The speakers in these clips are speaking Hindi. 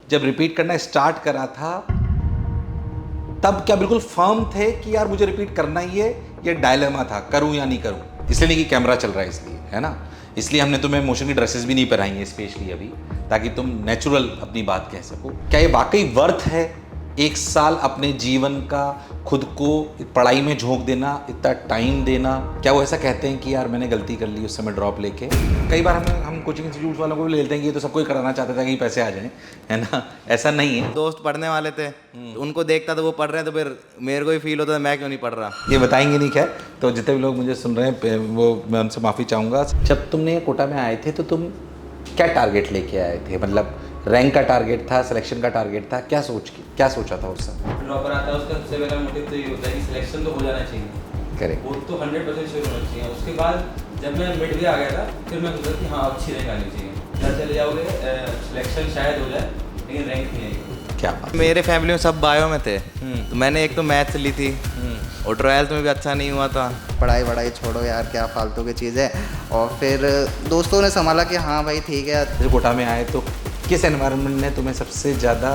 जब रिपीट करना स्टार्ट करा था तब क्या बिल्कुल फर्म थे कि यार मुझे रिपीट करना ही है, ये डायलेमा था करूं या नहीं करूं? इसलिए नहीं कि कैमरा चल रहा है इसलिए, है ना? इसलिए हमने तुम्हें मोशन की ड्रेसेस भी नहीं पहनाई है स्पेशली अभी, ताकि तुम नेचुरल अपनी बात कह सको। क्या ये वाकई वर्थ है 1 साल अपने जीवन का खुद को पढ़ाई में झोंक देना, इतना टाइम देना? क्या वो ऐसा कहते हैं कि यार मैंने गलती कर ली उस समय ड्रॉप लेके? कई बार हम कोचिंग इंस्टीट्यूट वालों को भी ले लेते हैं कि ये तो सबको ही कराना चाहते थे कि पैसे आ जाएं, है ना? ऐसा नहीं है। दोस्त पढ़ने वाले थे तो उनको देखता था वो पढ़ रहे हैं तो फिर मेरे को भी फील होता था मैं क्यों नहीं पढ़ रहा। ये बताएंगे नहीं खैर, तो जितने भी लोग मुझे सुन रहे हैं वो मैं उनसे माफ़ी चाहूँगा। जब तुमने कोटा में आए थे तो तुम क्या टारगेट लेके आए थे? मतलब रैंक का टारगेट था, सिलेक्शन का टारगेट था, क्या सोचा था उस समय? ड्रॉपर आता है उसका सबसे पहला मोटिव तो ये होता है कि सिलेक्शन तो हो जाना चाहिए। करेक्ट। वो तो 100% श्योर होना चाहिए। उसके बाद जब मैं मिड वे आ गया था फिर मैं सोचा कि हाँ अच्छी रैंक आनी चाहिए। घर चले जाओगे सिलेक्शन शायद हो जाए लेकिन रैंक नहीं आएगी। क्या बात। मेरे फैमिली में सब बायो में थे तो मैंने एक तो मैथ्स ली थी और 12th में भी अच्छा नहीं हुआ था। पढ़ाई छोड़ो यार, क्या फालतू की चीज़ है। और फिर दोस्तों ने संभाला कि हाँ भाई ठीक है। जब कोटा में आए तो किस एनवायरनमेंट ने तुम्हें सबसे ज़्यादा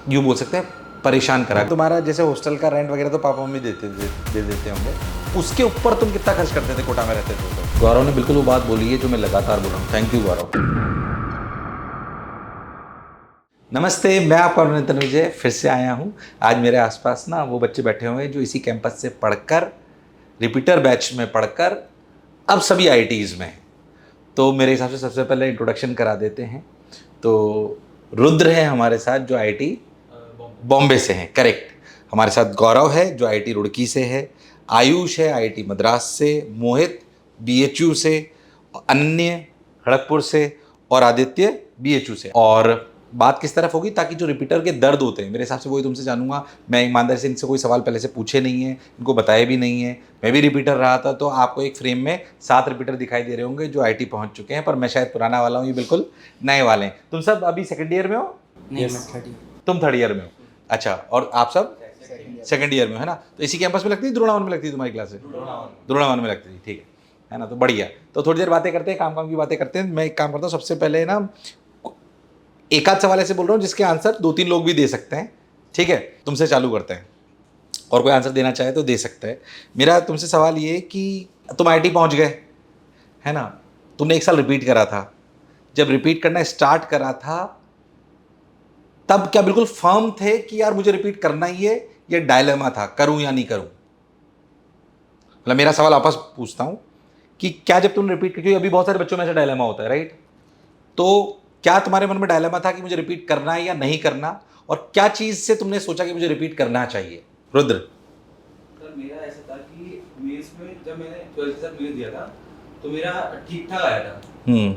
यूँ बोल सकते हैं परेशान करा? तुम्हारा जैसे हॉस्टल का रेंट वगैरह तो पापा मम्मी दे देते होंगे, उसके ऊपर तुम कितना खर्च करते थे कोटा में रहते थे? तो गौरव ने बिल्कुल वो बात बोली है जो मैं लगातार बोल रहा हूँ। थैंक यू गौरव। नमस्ते, मैं आपका अभिनंदन विजय फिर से आया हूँ। आज मेरे आसपास ना वो बच्चे बैठे हुए हैं जो इसी कैंपस से पढ़कर, रिपीटर बैच में पढ़कर अब सभी IITs में हैं। तो मेरे हिसाब से सबसे पहले इंट्रोडक्शन करा देते हैं। तो रुद्र है हमारे साथ जो IIT बॉम्बे से हैं, करेक्ट। हमारे साथ गौरव है जो IIT रुड़की से है, आयुष है IIT मद्रास से, मोहित BHU से, अन्य खड़गपुर से और आदित्य BHU से। और बात किस तरफ होगी ताकि जो रिपीटर के दर्द होते हैं मेरे हिसाब से वही तुमसे जानूंगा। मैं ईमानदारी से इनसे कोई सवाल पहले से पूछे नहीं है, इनको बताए भी नहीं है। मैं भी रिपीटर रहा था तो आपको एक फ्रेम में 7 रिपीटर दिखाई दे रहे होंगे जो IIT पहुंच चुके हैं, पर मैं शायद पुराना वाला हूँ, ये बिल्कुल नए वाले हैं। तुम सब अभी सेकेंड ईयर में हो? नहीं, तुम थर्ड ईयर में हो? अच्छा, और आप सब सेकेंड ईयर में, है ना? तो इसी कैंपस में लगती है, द्रोणावन में लगती है तुम्हारी क्लास? द्रोणावन में लगती थी, ठीक है ना? तो बढ़िया। तो थोड़ी देर बातें करते हैं, काम की बातें करते हैं। मैं एक काम करता हूँ, सबसे पहले ना एक आध सवाल ऐसे बोल रहा हूँ जिसके आंसर 2-3 लोग भी दे सकते हैं, ठीक है? तुमसे चालू करते हैं, और कोई आंसर देना चाहे तो दे सकता है। मेरा तुमसे सवाल ये कि तुम IIT पहुँच गए, है ना? तुमने 1 साल रिपीट करा था। जब रिपीट करना स्टार्ट करा था तब क्या बिल्कुल फर्म थे कि यार मुझे रिपीट करना ही है, ये डायलेमा था करूं या नहीं करूं? मतलब मेरा सवाल वापस पूछता हूं कि क्या जब तुमने रिपीट, क्योंकि अभी बहुत सारे बच्चों में ऐसा डायलेमा होता है, राइट? तो क्या तुम्हारे मन में डायलेमा था कि मुझे रिपीट करना है या नहीं करना, और क्या चीज से तुमने सोचा कि मुझे रिपीट करना चाहिए? रुद्र। सर मेरा ऐसा था कि मेंस में जब मैंने 12th के साथ मेंस दिया था तो मेरा ठीक ठाक आया था,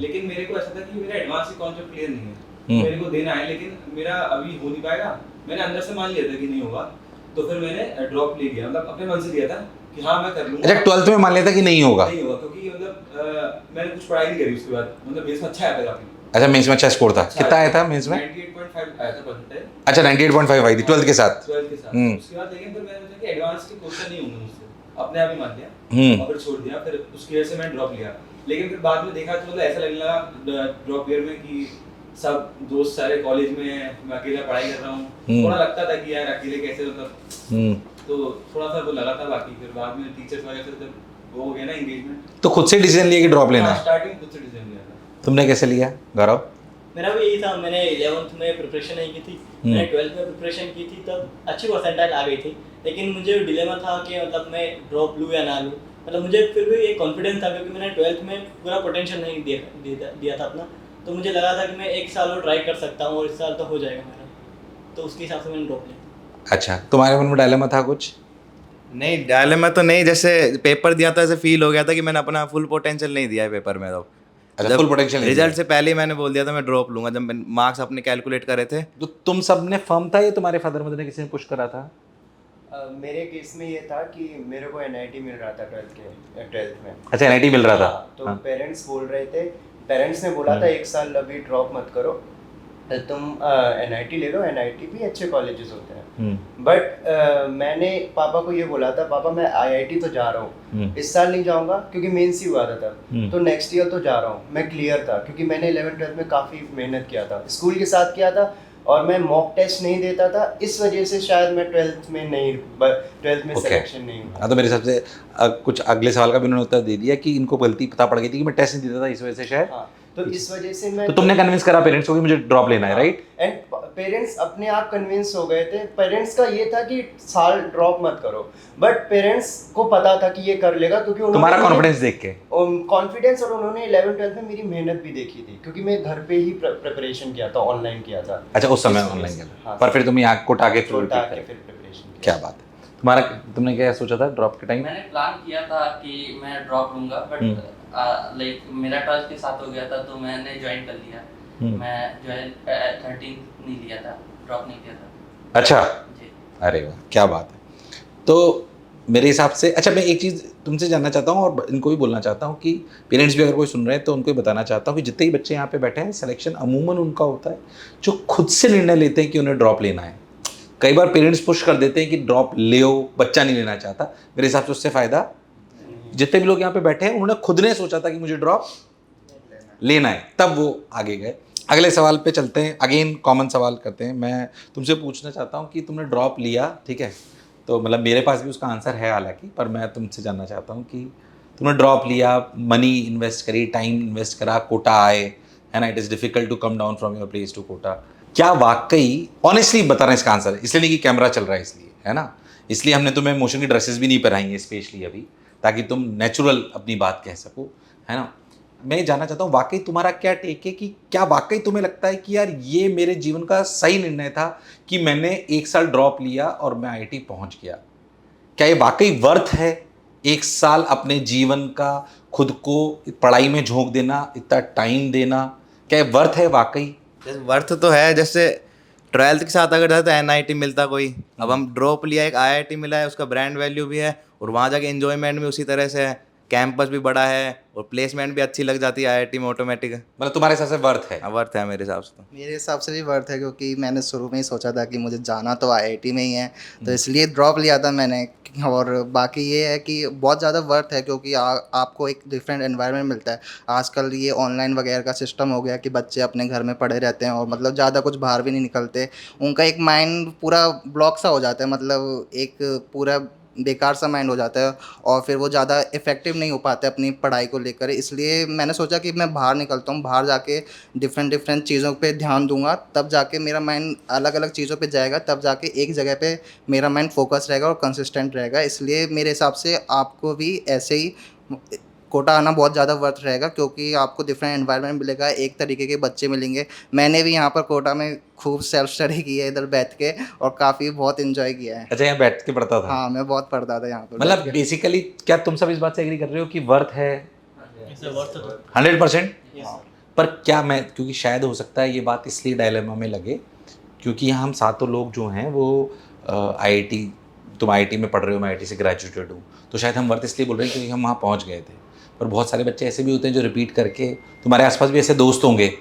लेकिन मेरे को ऐसा था कि मेरा एडवांस के कॉन्सेप्ट क्लियर नहीं है, मेरे को देना है लेकिन मेरा अभी हो नहीं पाएगा। मैंने अंदर से मान लिया था कि नहीं होगा, तो फिर मैंने ड्रॉप ले लिया। मतलब अपने मन से लिया था कि हाँ मैं कर लूंगा। अच्छा, 12th में मान लिया था कि नहीं होगा? नहीं होगा क्योंकि मतलब मैंने कुछ पढ़ाई नहीं करी उसके बाद। मतलब मेंस में अच्छा आया था काफी। अच्छा, मेंस में अच्छा स्कोर था? कितना आया था मेंस में? 98.5 आया था परसेंटेज। अच्छा, 98.5 आई थी 12th के साथ? 12th के साथ। उसके बाद लेकिन फिर मैंने सोचा कि एडवांस के क्वेश्चन नहीं होंगे मुझसे, अपने आप ही मान लिया और फिर छोड़ दिया। फिर उसकी वजह से मैं ड्रॉप लिया। लेकिन फिर बाद में देखा तो मतलब ऐसा लगने लगा ड्रॉप ईयर में कि सब दोस्त सारे कॉलेज में हैं, मैं अकेला पढ़ाई कर रहा हूँ। थोड़ा लगता था कि यार अकेले कैसे, मतलब तो थोड़ा सा वो लगा था। बाकी फिर बाद में टीचर्स वगैरह से जब वो हो गया ना एंगेजमेंट, तो खुद से डिसीजन लिया कि ड्रॉप लेना है? स्टार्टिंग खुद से डिसीजन लिया था। तुमने कैसे लिया गौरव? मेरा भी यही था। मैंने 11th में प्रिपरेशन नहीं की थी, मैंने 12th में प्रिपरेशन की थी, तब अच्छी परसेंटाइल आ गई थी। लेकिन मुझे डिलेमा था कि मतलब मैं ड्रॉप लूँ या ना लूँ। मतलब मुझे फिर भी एक कॉन्फिडेंस था क्योंकि मैंने 12th में पूरा पोटेंशियल नहीं दिया था अपना, तो मुझे लगा था कि मैं 1 साल और ट्राई कर सकता हूँ और इस साल तो हो जाएगा मेरा, तो उसके हिसाब से मैंने ड्रॉप लिया। अच्छा, तुम्हारे मन में डायलेमा था कुछ? नहीं, डायलेमा तो नहीं, जैसे पेपर दिया था ऐसे फील हो गया था कि मैंने अपना फुल पोटेंशियल नहीं दिया है पेपर में। तो अच्छा, फुल पोटेंशियल नहीं रिजल्ट दिया। से पहले ही मैंने बोल दिया था मैं ड्रॉप लूंगा, जब मैंने मार्क्स अपने कैलकुलेट करे थे। तो तुम सब ने फर्म था या तुम्हारे फादर मदर ने किसी ने पुश करा था? मेरे केस में ये था कि मेरे को NIT मिल रहा था 12th में। अच्छा, NIT मिल रहा था? तो पेरेंट्स बोल रहे थे, पेरेंट्स ने बोला था 1 साल अभी ड्रॉप मत करो, तुम NIT ले लो, NIT भी अच्छे कॉलेजेस होते हम्म। हैं, बट मैंने पापा को ये बोला था, पापा मैं IIT तो जा रहा हूँ, इस साल नहीं जाऊँगा क्योंकि मेंस ही हुआ था तब, तो नेक्स्ट ईयर तो जा रहा हूँ, मैं क्लियर था क्योंकि मैंने 11th-12th में काफ़ी मेहनत किया था, स्कूल के साथ किया था, और मैं मॉक टेस्ट नहीं देता था, इस वजह से शायद मैं 12th में Okay. सिलेक्शन नहीं हुआ। हाँ, तो मेरे हिसाब से कुछ अगले सवाल का भी उन्होंने उत्तर दे दिया कि इनको गलती पता पड़ गई थी कि मैं टेस्ट नहीं देता था, इस वजह से शायद। हाँ, तो इस वजह से मैं, तो तुमने कन्विंस करा पेरेंट्स को कि मुझे ड्रॉप लेना है, राइट? एंड पेरेंट्स अपने आप कन्विंस हो गए थे। पेरेंट्स का ये था कि साल ड्रॉप मत करो, बट पेरेंट्स को पता था कि ये कर लेगा क्योंकि तुम्हारा कॉन्फिडेंस देख के। कॉन्फिडेंस, और उन्होंने 11th-12th में मेरी मेहनत भी देखी थी क्योंकि मैं घर पे ही प्रिपरेशन किया था, ऑनलाइन किया था। अच्छा, उस समय इस वजह ऑनलाइन से, किया हाँ, पर फिर तुम यहाँ कोटा के फिर छोटा repeat के करे। फिर प्रिपरेशन किया। क्या बात है। तुम्हारा, तुमने क्या सोचा था ड्रॉप के टाइम? मैंने प्लान किया था कि मैं ड्रॉप लूंगा, बट लाइक मेरा 12th के साथ हो गया था तो मैंने ज्वाइन कर लिया। मैं जो है 13 नहीं लिया था, ड्रॉप नहीं किया था। अच्छा, जी। अरे वाह, क्या बात है। तो मेरे हिसाब से, अच्छा मैं एक चीज़ तुमसे जानना चाहता हूँ और इनको भी बोलना चाहता हूँ कि पेरेंट्स भी अगर कोई सुन रहे हैं तो उनको भी बताना चाहता हूँ कि जितने ही बच्चे यहाँ पे बैठे हैं, सिलेक्शन अमूमन उनका होता है जो खुद से निर्णय लेते हैं कि उन्हें ड्रॉप लेना है। कई बार पेरेंट्स पुश कर देते हैं कि ड्रॉप ले, बच्चा नहीं लेना चाहता। मेरे हिसाब से उससे फ़ायदा, जितने भी लोग यहाँ पे बैठे हैं उन्होंने खुद ने सोचा था कि मुझे ड्रॉप लेना है, तब वो आगे गए। अगले सवाल पे चलते हैं, अगेन कॉमन सवाल करते हैं। मैं तुमसे पूछना चाहता हूँ कि तुमने ड्रॉप लिया, ठीक है, तो मतलब मेरे पास भी उसका आंसर है हालांकि, पर मैं तुमसे जानना चाहता हूँ कि तुमने ड्रॉप लिया, मनी इन्वेस्ट करी, टाइम इन्वेस्ट करा, कोटा आए, है ना, it is difficult to come down from your place to Kota. क्या वाकई, ऑनेस्टली बता रहे हैं इसका आंसर, इसलिए नहीं कि कैमरा चल रहा है इसलिए, है ना, इसलिए हमने तुम्हें मोशन की ड्रेसेस भी नहीं पहनाई है स्पेशली अभी, ताकि तुम नेचुरल अपनी बात कह सको, है ना। मैं जानना चाहता हूँ वाकई तुम्हारा क्या टेक है कि क्या वाकई तुम्हें लगता है कि यार ये मेरे जीवन का सही निर्णय था कि मैंने 1 साल ड्रॉप लिया और मैं IIT पहुँच गया? क्या ये वाकई वर्थ है 1 साल अपने जीवन का खुद को पढ़ाई में झोंक देना, इतना टाइम देना, क्या ये वर्थ है वाकई? जैसे वर्थ तो है, जैसे 12th के साथ अगर जाए तो NIT मिलता कोई, अब हम ड्रॉप लिया, एक IIT मिला है, उसका ब्रांड वैल्यू भी है और वहाँ जाके एंजॉयमेंट भी उसी तरह से है, कैंपस भी बड़ा है और प्लेसमेंट भी अच्छी लग जाती है IIT में ऑटोमेटिक। मतलब तुम्हारे हिसाब से वर्थ है? वर्थ है मेरे हिसाब से तो। मेरे हिसाब से भी वर्थ है क्योंकि मैंने शुरू में ही सोचा था कि मुझे जाना तो IIT में ही है, तो इसलिए ड्रॉप लिया था मैंने। और बाकी ये है कि बहुत ज़्यादा वर्थ है क्योंकि आपको एक डिफरेंट एनवायरनमेंट मिलता है। आजकल ये ऑनलाइन वगैरह का सिस्टम हो गया कि बच्चे अपने घर में पड़े रहते हैं और मतलब ज़्यादा कुछ बाहर भी नहीं निकलते, उनका एक माइंड पूरा ब्लॉक सा हो जाता है, मतलब एक पूरा बेकार सा माइंड हो जाता है और फिर वो ज़्यादा इफ़ेक्टिव नहीं हो पाते अपनी पढ़ाई को लेकर। इसलिए मैंने सोचा कि मैं बाहर निकलता हूँ, बाहर जाके डिफरेंट चीज़ों पे ध्यान दूंगा, तब जाके मेरा माइंड अलग अलग चीज़ों पे जाएगा, तब जाके एक जगह पे मेरा माइंड फोकस रहेगा और कंसिस्टेंट रहेगा। इसलिए मेरे हिसाब से आपको भी ऐसे ही कोटा आना बहुत ज़्यादा वर्थ रहेगा क्योंकि आपको डिफरेंट एनवायरनमेंट मिलेगा, एक तरीके के बच्चे मिलेंगे। मैंने भी यहाँ पर कोटा में खूब सेल्फ स्टडी की है इधर बैठ के और काफ़ी बहुत इन्जॉय किया है। अच्छा, यहाँ बैठ के पढ़ता था? हाँ, मैं बहुत पढ़ता था यहाँ पर। मतलब बेसिकली क्या तुम सब इस बात से एग्री कर रहे हो कि वर्थ है? It's worth 100%? यस। पर क्या मैं, क्योंकि शायद हो सकता है ये बात इसलिए डायलेमा में लगे क्योंकि हम सातों लोग जो हैं वो IIT, तुम IIT में पढ़ रहे हो, मैं IIT से ग्रेजुएटेड हूँ, तो शायद हम वर्थ इसलिए बोल रहे हैं क्योंकि हम वहाँ पहुँच गए थे। पर बहुत सारे बच्चे ऐसे भी होते हैं जो रिपीट करके, तुम्हारे आसपास भी ऐसे दोस्त होंगे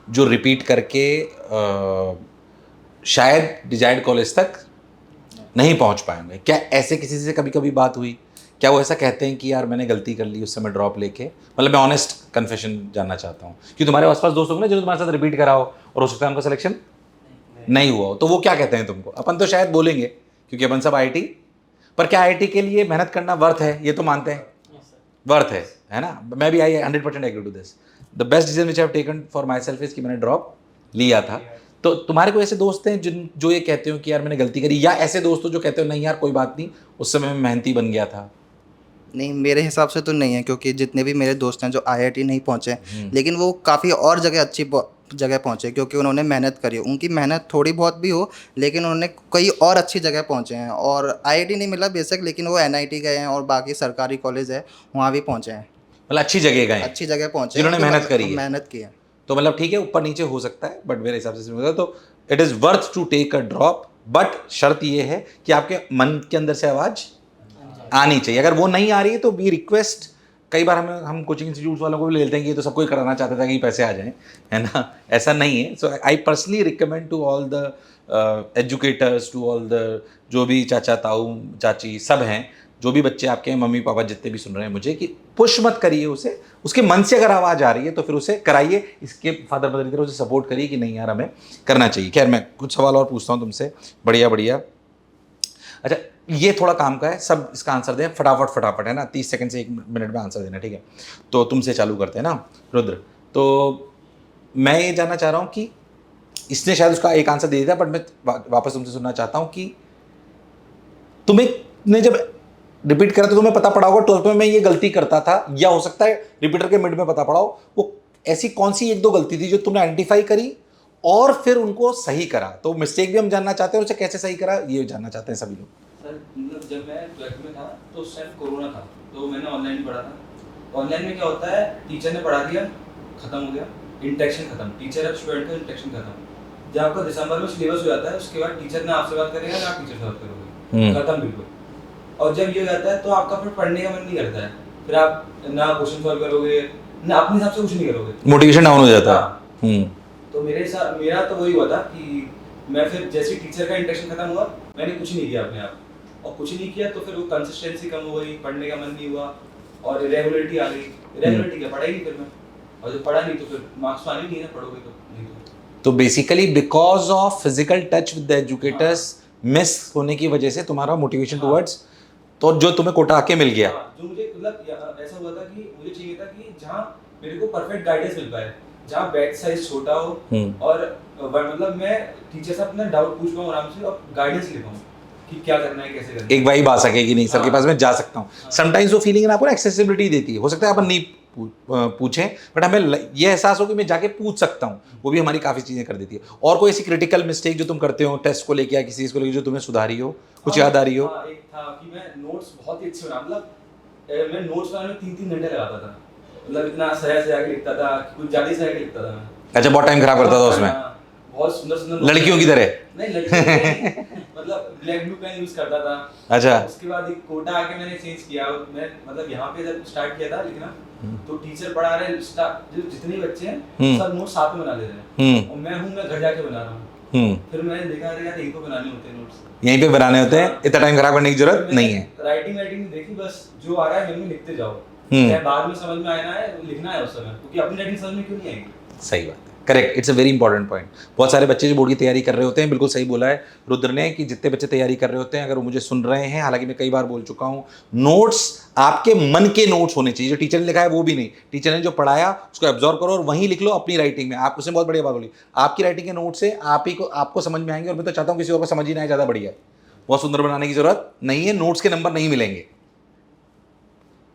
जो रिपीट करके शायद डिजायर्ड कॉलेज तक नहीं पहुँच पाएंगे। क्या ऐसे किसी से कभी कभी बात हुई? क्या वो ऐसा कहते हैं कि यार मैंने गलती कर ली उस समय ड्रॉप लेके? मतलब मैं ऑनेस्ट कन्फेशन जानना चाहता हूँ कि तुम्हारे आसपास दोस्त होंगे ना जो तुम्हारे साथ रिपीट करा हो और हो सकता है उनका सिलेक्शन नहीं हुआ हो, तो वो क्या कहते हैं तुमको? अपन तो शायद बोलेंगे क्योंकि अपन सब IIT, पर क्या IIT के लिए मेहनत करना वर्थ है? ये तो मानते हैं वर्थ है ना। मैं भी 100% agree to this. The best decision which I have taken for myself is कि मैंने ड्रॉप लिया था। तो तुम्हारे को ऐसे दोस्त हैं जो ये कहते हो कि यार मैंने गलती करी, या ऐसे दोस्त हो जो कहते हो नहीं यार कोई बात नहीं, उस समय मैं मेहनती बन गया था? नहीं, मेरे हिसाब से तो नहीं है क्योंकि जितने भी मेरे दोस्त हैं जो IIT नहीं पहुँचे लेकिन वो काफ़ी और जगह अच्छी जगह पहुँचे क्योंकि उन्होंने मेहनत करी। उनकी मेहनत थोड़ी बहुत भी हो लेकिन उन्होंने कई और अच्छी जगह पहुँचे हैं और IIT नहीं मिला बेशक, लेकिन वो NIT गए हैं और बाकी सरकारी कॉलेज है वहाँ भी पहुँचे हैं। मतलब अच्छी जगह गए, अच्छी जगह पहुँचे जिन्होंने मेहनत करी है। मेहनत की है तो मतलब ठीक है, ऊपर नीचे हो सकता है, बट मेरे हिसाब से तो it is worth to take a drop. But शर्त ये है कि आपके मन के अंदर से आवाज़ आनी चाहिए। अगर वो नहीं आ रही है तो वी रिक्वेस्ट कई बार हम कोचिंग इंस्टीट्यूट्स वालों को भी ले लेते हैं कि ये तो सबको ही कराना चाहते थे कि पैसे आ जाएं, है ना, ऐसा नहीं है। So I personally recommend to all the educators, to all the जो भी चाचा ताऊ चाची सब हैं, जो भी बच्चे आपके मम्मी पापा जितने भी सुन रहे हैं मुझे, कि पुश मत करिए उसे, उसके मन से अगर आवाज़ आ रही है तो फिर उसे कराइए, इसके फादर मदर की तरह उसे सपोर्ट करिए कि नहीं यार हमें करना चाहिए। खैर मैं कुछ सवाल और पूछता हूँ तुमसे, बढ़िया। अच्छा ये थोड़ा काम का है, सब इसका आंसर दें फटाफट, है ना, 30 सेकंड से 1 मिनट में आंसर देना, ठीक है। तो तुमसे चालू करते हैं ना रुद्र। तो मैं ये जानना चाह रहा हूँ कि इसने शायद उसका एक आंसर दे दिया था, बट मैं वापस तुमसे सुनना चाहता हूँ कि तुम्हें जब रिपीट करा तो तुम्हें पता पड़ा होगा 12th में मैं ये गलती करता था, या हो सकता है रिपीटर के मिड में पता पड़ा हो, वो ऐसी कौन सी 1-2 गलती थी जो तुमने आइडेंटिफाई करी और फिर उनको सही करा? तो मिस्टेक भी हम जानना चाहते हैं, उसे कैसे सही करा ये जानना चाहते हैं सभी लोग। सर मतलब जब मैं 12th में था तो उस टाइम कोरोना था, तो मैंने ऑनलाइन ही पढ़ा था। ऑनलाइन में क्या होता है, टीचर ने पढ़ा दिया, खत्म हो गया, इंटरेक्शन खत्म, टीचर और स्टूडेंट का इंटरेक्शन खत्म। जब आपका दिसंबर में सिलेबस हो जाता है उसके बाद टीचर ना आपसे बात करेगा ना आप टीचर से बात करोगे, खत्म बिल्कुल। और जब ये हो जाता है तो आपका फिर पढ़ने का मन नहीं करता है, फिर आप ना क्वेश्चन सॉल्व करोगे ना अपने हिसाब से कुछ नहीं करोगे, मोटिवेशन डाउन हो जाता है। तो मेरा तो वही हुआ था कि मैं फिर जैसे टीचर का इंटरेक्शन खत्म हुआ मैंने कुछ नहीं किया अपने आप, और कुछ नहीं किया तो फिर वो कंसिस्टेंसी कम हो गई, पढ़ने का मन नहीं हुआ और इरेगुलरिटी आ गई। इरेगुलरिटी क्या, पढ़ा ही नहीं फिर मैं, और जब पढ़ा नहीं तो फिर मार्क्स तो आने नहीं है, पढ़ोगे तो नहीं तो basically because of physical touch with the educators miss होने की वजह से तुम्हारा मोटिवेशन टुवर्ड्स, तो जो तुम्हें कोटा आके मिल गया। जो मुझे मतलब ऐसा हुआ था कि मुझे चाहिए था कि जहाँ मेरे को परफेक्ट गाइडेंस मिल पाए, जहाँ बैच साइज छोटा हो और मतलब मैं टीचर से अपना डाउट पूछ पाऊँ आराम से और गाइडेंस ले पाऊँ कि क्या करना है, कैसे करना है, एक वाइब आ सके कि नहीं सर के पास मैं जा सकता हूँ। समटाइम्स वो फीलिंग ना आपको एक्सेसिबिलिटी देती है, हो सकता है अपन नहीं पूछें बट हमें ये एहसास हो कि मैं जाके पूछ सकता हूँ, वो भी हमारी काफ़ी चीज़ें कर देती है। और कोई ऐसी क्रिटिकल मिस्टेक जो तुम करते हो टेस्ट को लेके या किसी चीज़ को लेके जो तुम्हें सुधारी हो, कुछ याद आ रही हो? एक था कि मैं नोट्स बहुत ही अच्छे बना, मतलब मैं नोट्स बनाने में 3-3 घंटे लगाता था, मतलब इतना सया के लिखता था, कुछ ज़्यादा सया के लिखता था मैं। अच्छा बहुत टाइम खराब करता था उसमें, बहुत सुंदर लड़कियों की तरह? नहीं लड़कियों मतलब ब्लैक ब्लू पेन यूज करता था। अच्छा उसके बाद एक कोटा आके मैंने चेंज किया, मैं मतलब यहाँ पे जब स्टार्ट किया था लिखना तो टीचर पढ़ा रहे जो जितने बच्चे हैं सब नोट्स साथ में बना ले रहे हैं और मैं घर जाके बना रहा हूँ। फिर मैंने देखा अरे यार यहीं पे बनाने होते हैं नोट्स, यहीं पे बनाने होते हैं, इतना टाइम खराब करने की जरूरत नहीं है। राइटिंग देखी, बस जो आ रहा है मन में लिखते जाओ, चाहे बाद में समझ में आना है लिखना है उस समय, क्योंकि अपनी राइटिंग समझ में क्यों नहीं आएगी। सही बात है, correct, it's a very important point. बहुत सारे बच्चे जो बोर्ड की तैयारी कर रहे होते हैं, बिल्कुल सही बोला है रुद्र ने कि जितने बच्चे तैयारी कर रहे होते हैं अगर वो मुझे सुन रहे हैं, हालांकि मैं कई बार बोल चुका हूँ, नोट्स आपके मन के नोट्स होने चाहिए, जो टीचर ने लिखा है वो भी नहीं, टीचर ने जो पढ़ाया उसको एब्जॉर्व करो और वहीं लिख लो अपनी राइटिंग में। आप उसने बहुत बढ़िया बात बोली, आपकी राइटिंग के नोट से आपको समझ में आएंगे, और मैं तो चाहता हूँ किसी और को समझ ही ना आए, ज़्यादा बढ़िया, बहुत सुंदर बनाने की जरूरत नहीं है, नोट्स के नंबर नहीं मिलेंगे।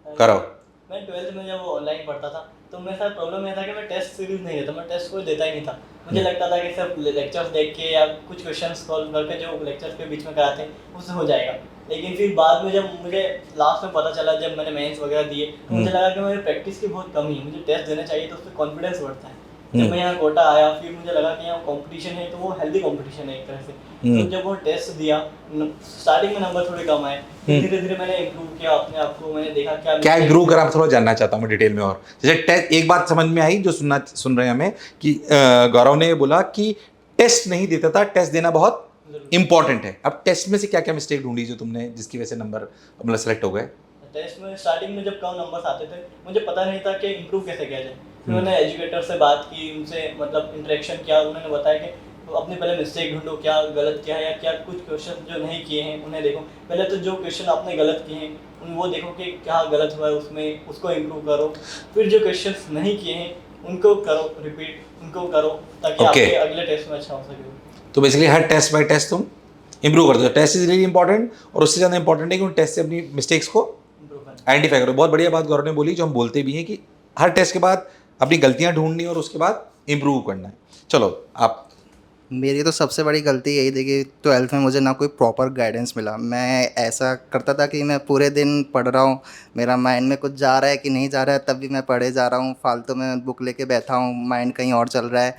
करो। मैं 12th में जब ऑनलाइन पढ़ता था तो मेरे साथ प्रॉब्लम यह था कि मैं टेस्ट सीरीज नहीं देता, मैं टेस्ट कोई देता ही नहीं था। मुझे लगता था कि सिर्फ लेक्चर्स देख के या कुछ क्वेश्चन सॉल्व करके जो लेक्चर्स के बीच में कराते हैं उससे हो जाएगा। लेकिन फिर बाद में जब मुझे लास्ट में पता चला, जब मैंने मेंस वगैरह दिए तो मुझे लगा कि मेरी प्रैक्टिस की बहुत कमी है, मुझे टेस्ट देना चाहिए तो उससे कॉन्फिडेंस बढ़ता है। जब मैं यहाँ कोटा आया फिर मुझे लगा कि यहाँ कंपटीशन है तो वो हेल्दी कंपटीशन है एक तरह से। तो जब वो टेस्ट दिया स्टार्टिंग में नंबर थोड़े कम आए, धीरे धीरे मैंने इम्प्रूव किया अपने आप को, मैंने देखा क्या इम्प्रूव करा, थोड़ा जानना चाहता हूँ मैं डिटेल में। और जैसे टेस्ट, एक बात समझ में आई जो सुन रहे हैं हमें कि गौरव ने बोला कि टेस्ट नहीं देता था, टेस्ट देना बहुत इंपॉर्टेंट है। अब टेस्ट में से क्या क्या मिस्टेक ढूंढी जो तुमने जिसकी वजह से नंबर मतलब सेलेक्ट हो गए? टेस्ट में स्टार्टिंग में जब कम नंबर्स आते थे मुझे पता नहीं था कि इम्प्रूव कैसे किया जाए। फिर मैंने एजुकेटर से बात की, उनसे मतलब इंटरेक्शन किया, उन्होंने बताया कि अपने पहले मिस्टेक ढूंढो, क्या गलत किया है या क्या कुछ क्वेश्चन जो नहीं किए हैं उन्हें देखो। पहले तो जो क्वेश्चन आपने गलत किए हैं वो देखो कि क्या गलत हुआ है उसमें, उसको इम्प्रूव करो। फिर जो क्वेश्चन नहीं किए हैं उनको करो रिपीट, उनको करो ताकि आपके अगले टेस्ट में अच्छा हो सके। तो बेसिकली हर टेस्ट बाय टेस्ट तुम इंप्रूव करते हो। टेस्ट इज रियली इंपॉर्टेंट, और उससे ज़्यादा इंपॉर्टेंट है कि उन टेस्ट से अपनी मिस्टेक्स को आइडेंटिफाई करो। बहुत बढ़िया बात गौरव ने बोली, जो हम बोलते भी हैं कि हर टेस्ट के बाद अपनी गलतियां ढूंढनी और उसके बाद इंप्रूव करना है। चलो आप मेरी तो सबसे बड़ी गलती यही थी कि 12th में मुझे ना कोई प्रॉपर गाइडेंस मिला। मैं ऐसा करता था कि मैं पूरे दिन पढ़ रहा हूँ, मेरा माइंड में कुछ जा रहा है कि नहीं जा रहा है, तब भी मैं पढ़े जा रहा हूँ, फालतू में बुक लेके बैठा हूँ, माइंड कहीं और चल रहा है।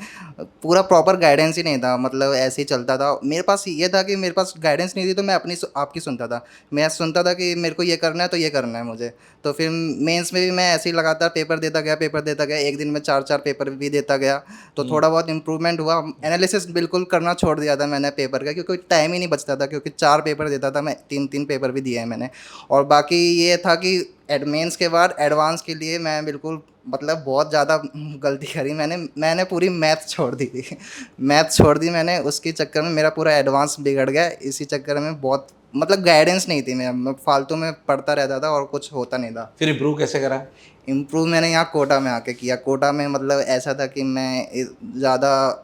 पूरा प्रॉपर गाइडेंस ही नहीं था, मतलब ऐसे ही चलता था। मेरे पास ये था कि मेरे पास गाइडेंस नहीं थी तो मैं आपकी सुनता था। मैं सुनता था कि मेरे को ये करना है तो ये करना है मुझे। तो फिर मेंस में भी मैं ऐसे ही लगातार पेपर देता गया, एक दिन में 4-4 पेपर भी देता गया। तो थोड़ा बहुत इम्प्रूवमेंट हुआ। एनालिसिस बिल्कुल करना छोड़ दिया था मैंने पेपर का, क्योंकि टाइम ही नहीं बचता था, क्योंकि 4 पेपर देता था मैं, 3-3 पेपर भी दिए हैं मैंने। और बाकी ये था कि मेंस के बाद एडवांस के लिए मैं बिल्कुल, मतलब बहुत ज़्यादा गलती करी मैंने पूरी मैथ छोड़ दी थी। मैथ छोड़ दी मैंने, उसके चक्कर में मेरा पूरा एडवांस बिगड़ गया। इसी चक्कर में बहुत, मतलब गाइडेंस नहीं थी, मैं फालतू में पढ़ता रहता था और कुछ होता नहीं था। फिर इम्प्रूव कैसे करा? इम्प्रूव मैंने यहाँ कोटा में आके किया। कोटा में मतलब ऐसा था कि मैं ज़्यादा